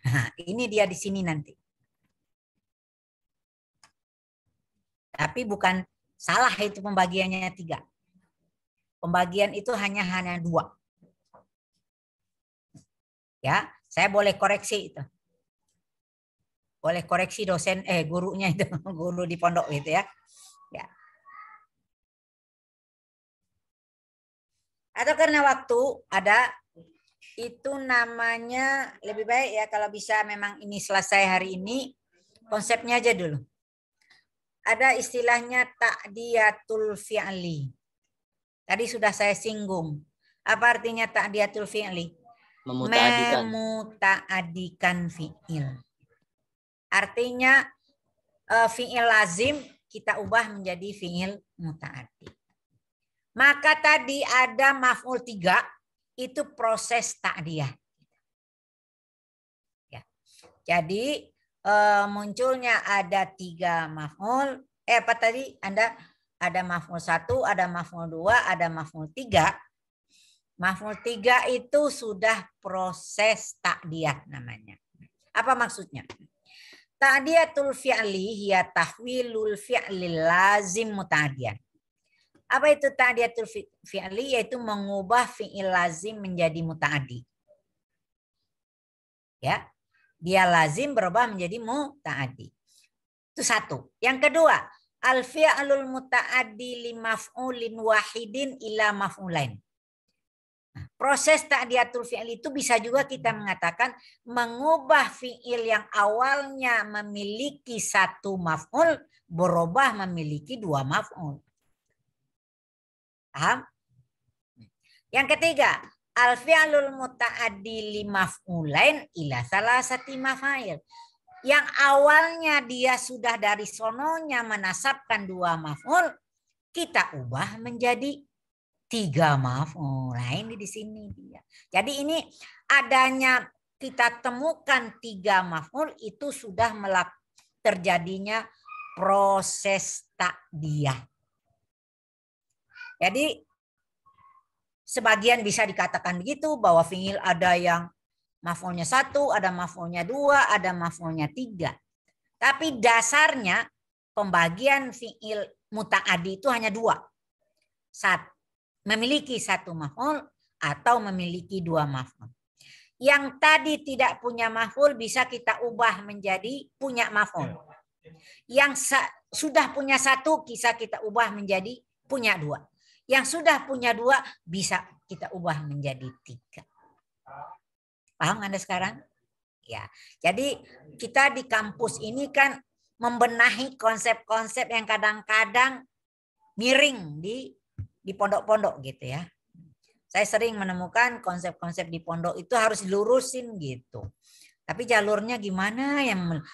Nah, ini dia di sini nanti. Tapi bukan salah itu pembagiannya 3. Pembagian itu hanya 2. Ya, saya boleh koreksi itu. Boleh koreksi dosen gurunya itu, guru di pondok gitu ya. Ya. Atau karena waktu ada itu namanya lebih baik ya kalau bisa memang ini selesai hari ini konsepnya aja dulu. Ada istilahnya ta'diyatul fi'li. Tadi sudah saya singgung. Apa artinya ta'diyatul fi'li? Memutaadikan fi'il. Artinya fi'il lazim kita ubah menjadi fi'il muta'addi. Maka tadi ada maf'ul 3 itu proses ta'diyah. Ya. Jadi munculnya ada 3 maf'ul. Apa tadi? Anda ada maf'ul 1, ada maf'ul 2, ada maf'ul 3. Maf'ul 3 itu sudah proses ta'diyah namanya. Apa maksudnya? Ta'diyatul fi'li hiya tahwilul fi'lil lazim muta'addiyan. Apa itu ta'diyatul fi'li? Yaitu mengubah fi'il lazim menjadi muta'addi. Ya. Dia lazim berubah menjadi muta'addi. Itu satu. Yang kedua, al-fi'lul muta'addi li maf'ulin wahidin ila maf'ulain. Nah, proses ta'diyatul fi'li itu bisa juga kita mengatakan mengubah fi'il yang awalnya memiliki 1 maf'ul berubah memiliki 2 maf'ul. Paham? Yang ketiga, al-fi'lul muta'addi li maf'ulain ila salasati maf'ail. Yang awalnya dia sudah dari sononya menasabkan 2 maf'ul, kita ubah menjadi 3 maf'ul. Nah, ini di sini dia. Jadi ini adanya kita temukan 3 maf'ul itu sudah terjadinya proses ta'diyah. Jadi sebagian bisa dikatakan begitu bahwa fi'il ada yang maf'ulnya 1, ada maf'ulnya 2, ada maf'ulnya 3. Tapi dasarnya pembagian fi'il muta'addi itu hanya 2. 1. Memiliki 1 maf'ul atau memiliki 2 maf'ul. Yang tadi tidak punya maf'ul bisa kita ubah menjadi punya maf'ul. Yang sudah punya 1 bisa kita ubah menjadi punya 2. Yang sudah punya 2 bisa kita ubah menjadi 3. Paham Anda sekarang? Ya. Jadi kita di kampus ini kan membenahi konsep-konsep yang kadang-kadang miring di pondok-pondok gitu ya. Saya sering menemukan konsep-konsep di pondok itu harus dilurusin gitu. Tapi jalurnya gimana?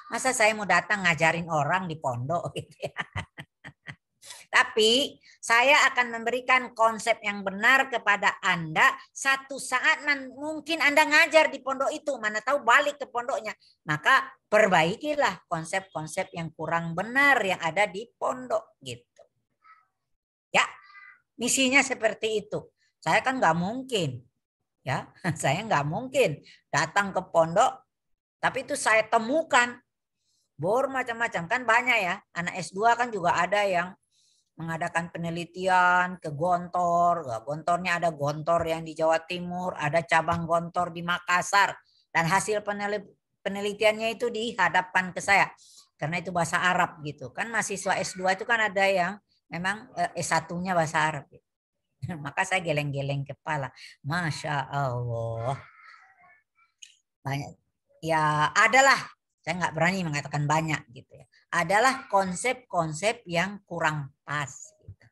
Masa saya mau datang ngajarin orang di pondok gitu ya. Tapi saya akan memberikan konsep yang benar kepada Anda. Satu saat mungkin Anda ngajar di pondok itu, mana tahu balik ke pondoknya. Maka perbaikilah konsep-konsep yang kurang benar yang ada di pondok gitu. Ya, misinya seperti itu. Saya kan nggak mungkin, ya, saya nggak mungkin datang ke pondok, tapi itu saya temukan bor macam-macam kan banyak ya. Anak S2 kan juga ada yang mengadakan penelitian ke Gontor. Gontornya ada Gontor yang di Jawa Timur, ada cabang Gontor di Makassar. Dan hasil penelitiannya itu dihadapkan ke saya. Karena itu bahasa Arab gitu. Kan mahasiswa S2 itu kan ada yang memang S1-nya bahasa Arab. Gitu. Maka saya geleng-geleng kepala. Masya Allah. Banyak. Ya adalah, saya nggak berani mengatakan banyak gitu ya. Adalah konsep-konsep yang kurang pas. Gitu.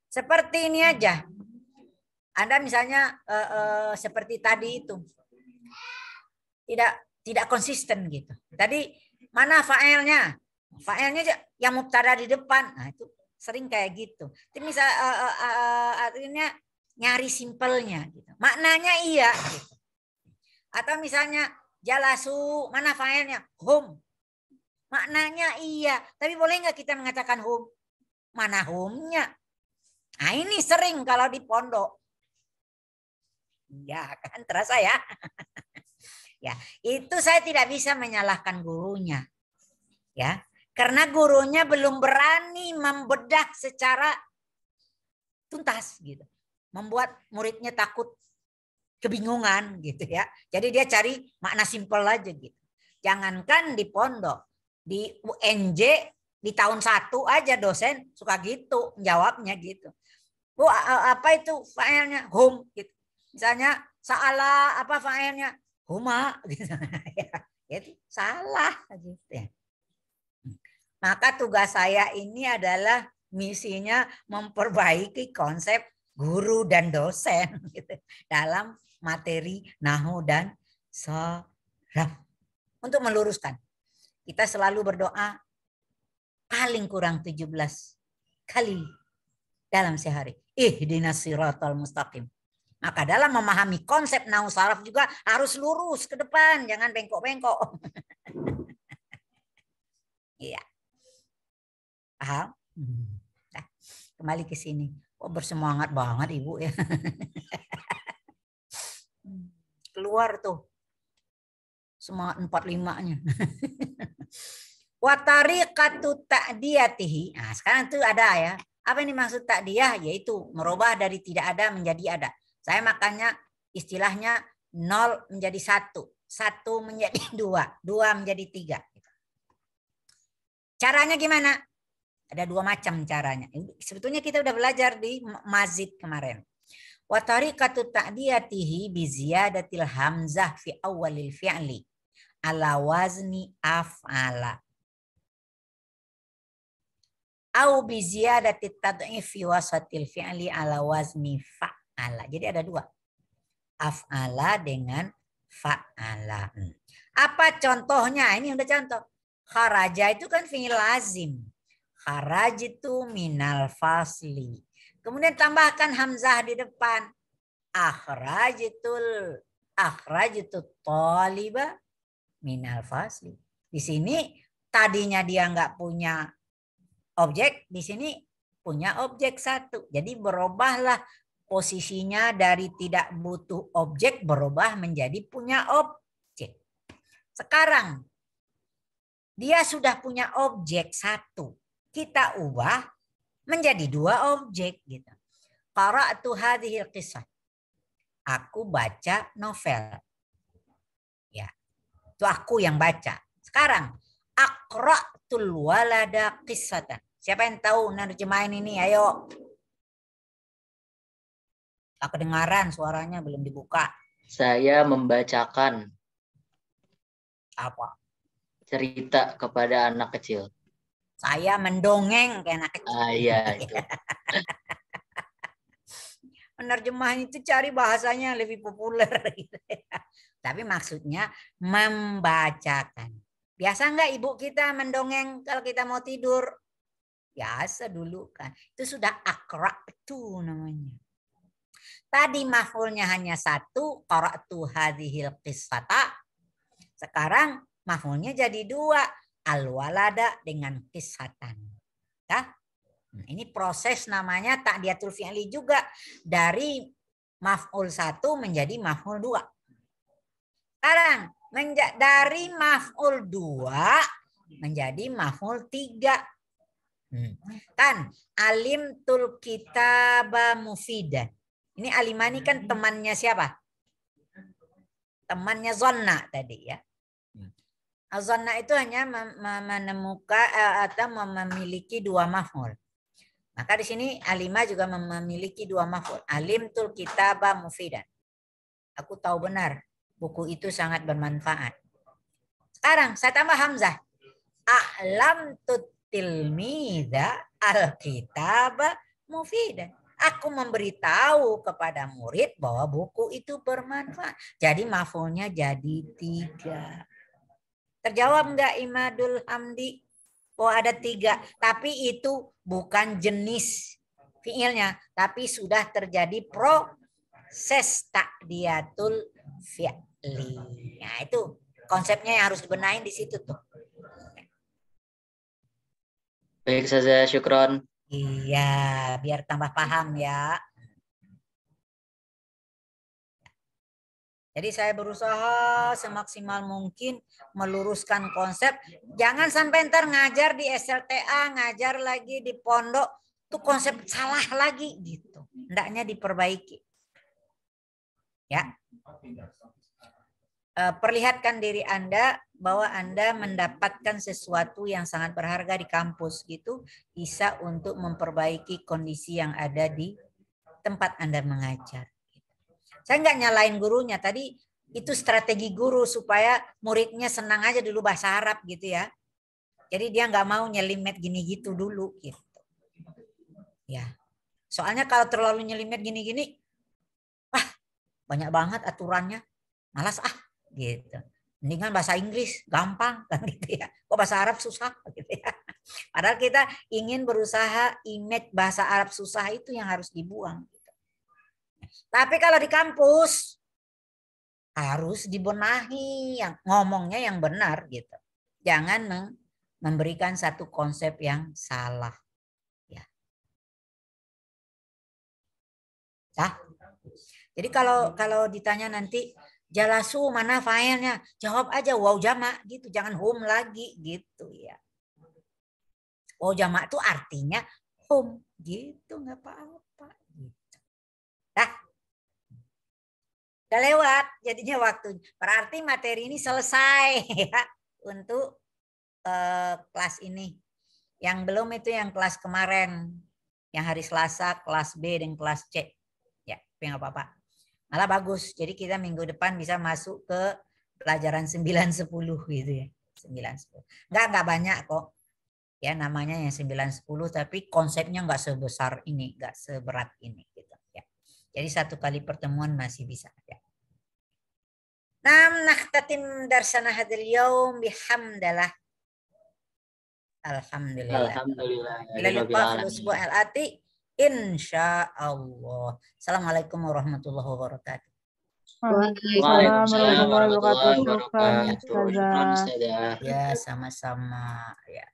Seperti ini aja. Anda misalnya seperti tadi itu tidak konsisten gitu. Tadi mana fa'ilnya? Fa'ilnya yang mubtada di depan. Nah itu sering kayak gitu. Itu misal artinya nyari simpelnya. Gitu. Maknanya iya. Gitu. Atau misalnya jalasu mana fa'ilnya? Hum. Maknanya iya, tapi boleh nggak kita mengatakan hum? Mana humnya? Nah ini sering kalau di pondok. Ya kan terasa ya. Ya, itu saya tidak bisa menyalahkan gurunya. Ya, karena gurunya belum berani membedah secara tuntas gitu. Membuat muridnya takut kebingungan gitu ya. Jadi dia cari makna simpel aja gitu. Jangankan di pondok. Di UNJ di tahun 1 aja dosen suka gitu jawabnya gitu. Bu apa itu fa'ilnya? Hum gitu. Misalnya salah apa fa'ilnya? Huma gitu. Ya, itu salah gitu ya. Maka tugas saya ini adalah misinya memperbaiki konsep guru dan dosen gitu dalam materi nahwu dan sharaf untuk meluruskan. Kita selalu berdoa paling kurang 17 kali dalam sehari. Ihdinas siratal mustaqim. Maka dalam memahami konsep nahwu sharaf juga harus lurus ke depan, jangan bengkok-bengkok. Iya. Paham? Nah, kembali ke sini. Oh, bersemangat banget Ibu ya. Keluar tuh. Semangat 45-nya. Wa tariqatu ta'diyatihi. Nah, sekarang itu ada ya. Apa ini maksud ta'diyah? Yaitu merubah dari tidak ada menjadi ada. Saya makanya istilahnya 0 menjadi 1. 1 menjadi 2. 2 menjadi 3. Caranya gimana? Ada 2 macam caranya. Sebetulnya kita udah belajar di mazid kemarin. Wa tariqatu ta'diyatihi bi ziyadatil hamzah fi awalil fi'li ala wazni af'ala. Au bi ziyadati tad'if fi wasatil fi'li ala wazni fa'ala. Jadi ada 2. Af'ala dengan fa'ala. Apa contohnya? Ini udah contoh. Kharaja itu kan fi'il lazim. Kharaj itu minal fasli. Kemudian tambahkan hamzah di depan. Akhrajitul thaliba minal fasli. Di sini tadinya dia nggak punya objek, di sini punya objek 1. Jadi berubahlah posisinya dari tidak butuh objek berubah menjadi punya objek. Sekarang dia sudah punya objek 1. Kita ubah menjadi 2 objek gitu. Qara'tu hadhil qissah. Aku baca novel. Ya. Itu aku yang baca. Sekarang aqra'tul walada qissatan. Siapa yang tahu nerjemahin ini? Ayo. Tak kedengaran suaranya belum dibuka. Saya membacakan Apa? cerita kepada anak kecil. Saya mendongeng kayak anak kecil. Iya itu. Penerjemahan itu cari bahasanya yang lebih populer. Gitu. Tapi maksudnya membacakan. Biasa nggak ibu kita mendongeng kalau kita mau tidur? Biasa dulu kan. Itu sudah akra'tu namanya. Tadi maf'ulnya hanya satu, qara'tu hadhil qissata. Sekarang maf'ulnya jadi dua, al-walada dengan qissatan. Ya? Nah, ini proses namanya ta'diyatul fi'li juga, dari maf'ul satu menjadi maf'ul dua. Sekarang dari maf'ul dua menjadi maf'ul tiga. Kan alim tul kitaba mufidan. Ini alimani kan temannya siapa? Temannya zonna tadi ya. Zonna itu hanya menemukan atau memiliki dua maf'ul. Maka di sini alimah juga memiliki dua maf'ul. Alim tul kitaba mufidan. Aku tahu benar buku itu sangat bermanfaat. Sekarang saya tambah hamzah. A'lam tut tilmidha al-kitaba mufidan. Aku memberitahu kepada murid bahwa buku itu bermanfaat. Jadi maf'ulnya jadi tiga. Terjawab enggak Imadul Hamdi? Oh ada tiga. Tapi itu bukan jenis fiilnya. Tapi sudah terjadi proses ta'diyatul fi'li. Nah itu konsepnya yang harus dibenahin di situ tuh. Baik saja, syukron. Iya, biar tambah paham ya. Jadi saya berusaha semaksimal mungkin meluruskan konsep. Jangan sampai ntar ngajar di SLTA, ngajar lagi di pondok, tuh konsep salah lagi gitu. Hendaknya diperbaiki. Ya. Perlihatkan diri Anda bahwa Anda mendapatkan sesuatu yang sangat berharga di kampus gitu, bisa untuk memperbaiki kondisi yang ada di tempat Anda mengajar. Saya nggak nyalain gurunya, tadi itu strategi guru supaya muridnya senang aja dulu bahasa Arab gitu ya. Jadi dia nggak mau nyelimet gini gitu dulu gitu. Ya, soalnya kalau terlalu nyelimet gini-gini, banyak banget aturannya, malas gitu. Mendingan bahasa Inggris gampang kan gitu ya. Kok bahasa Arab susah gitu ya. Padahal kita ingin berusaha image bahasa Arab susah itu yang harus dibuang. Gitu. Tapi kalau di kampus harus dibenahi yang ngomongnya yang benar gitu. Jangan memberikan satu konsep yang salah. Ya. Jadi kalau ditanya nanti jalasu mana failnya, jawab aja waw jamak gitu, jangan hum lagi gitu ya. Waw jamak itu artinya hum gitu, nggak apa-apa. Gitu. Dah, udah lewat jadinya waktu. Berarti materi ini selesai ya untuk kelas ini. Yang belum itu yang kelas kemarin, yang hari Selasa kelas B dan kelas C. Ya, tapi nggak apa-apa. Malah bagus. Jadi kita minggu depan bisa masuk ke pelajaran 9-10 gitu ya. 9-10. Enggak banyak kok. Ya namanya yang 9-10 tapi konsepnya enggak sebesar ini, enggak seberat ini gitu ya. Jadi satu kali pertemuan masih bisa ya. Nakhtatim darsana hadzal yaum bihamdallah. Alhamdulillah. Alhamdulillah. Ila liqa fil usbu' al-ati. Insyaallah. Assalamualaikum warahmatullahi wabarakatuh. Waalaikumsalam warahmatullahi wabarakatuh. Ya, sama-sama ya.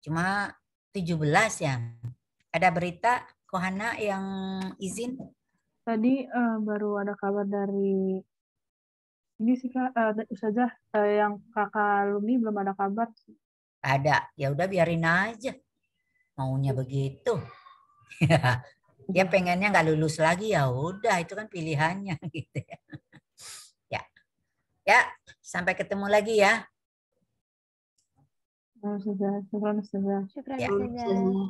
Cuma 17 ya. Ada berita Kohana yang izin? Tadi baru ada kabar dari ini sih Kak, Ustazah, yang kakak alumni belum ada kabar. Ada, ya udah biarin aja. Maunya begitu. Dia pengennya nggak lulus lagi ya udah itu kan pilihannya gitu ya. Ya, sampai ketemu lagi ya. Ustazah, syukran Ustazah. Syukran Ya. Ustazah.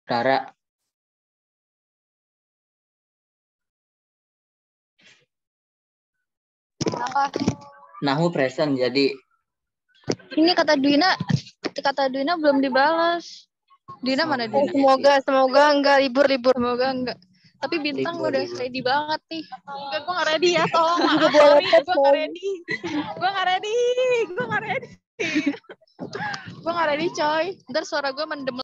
Rara. Nahu present jadi Ini kata Duina belum dibalas. Dina mana Dina? Semoga enggak libur. Semoga enggak. Tapi Bintang Libur, udah libur. ready banget nih. Enggak, gue gak ready ya, tolong maaf, Juga sorry, banget, gue gak ready. Gue gak ready. Gue gak ready, coy. Ntar suara gue mendem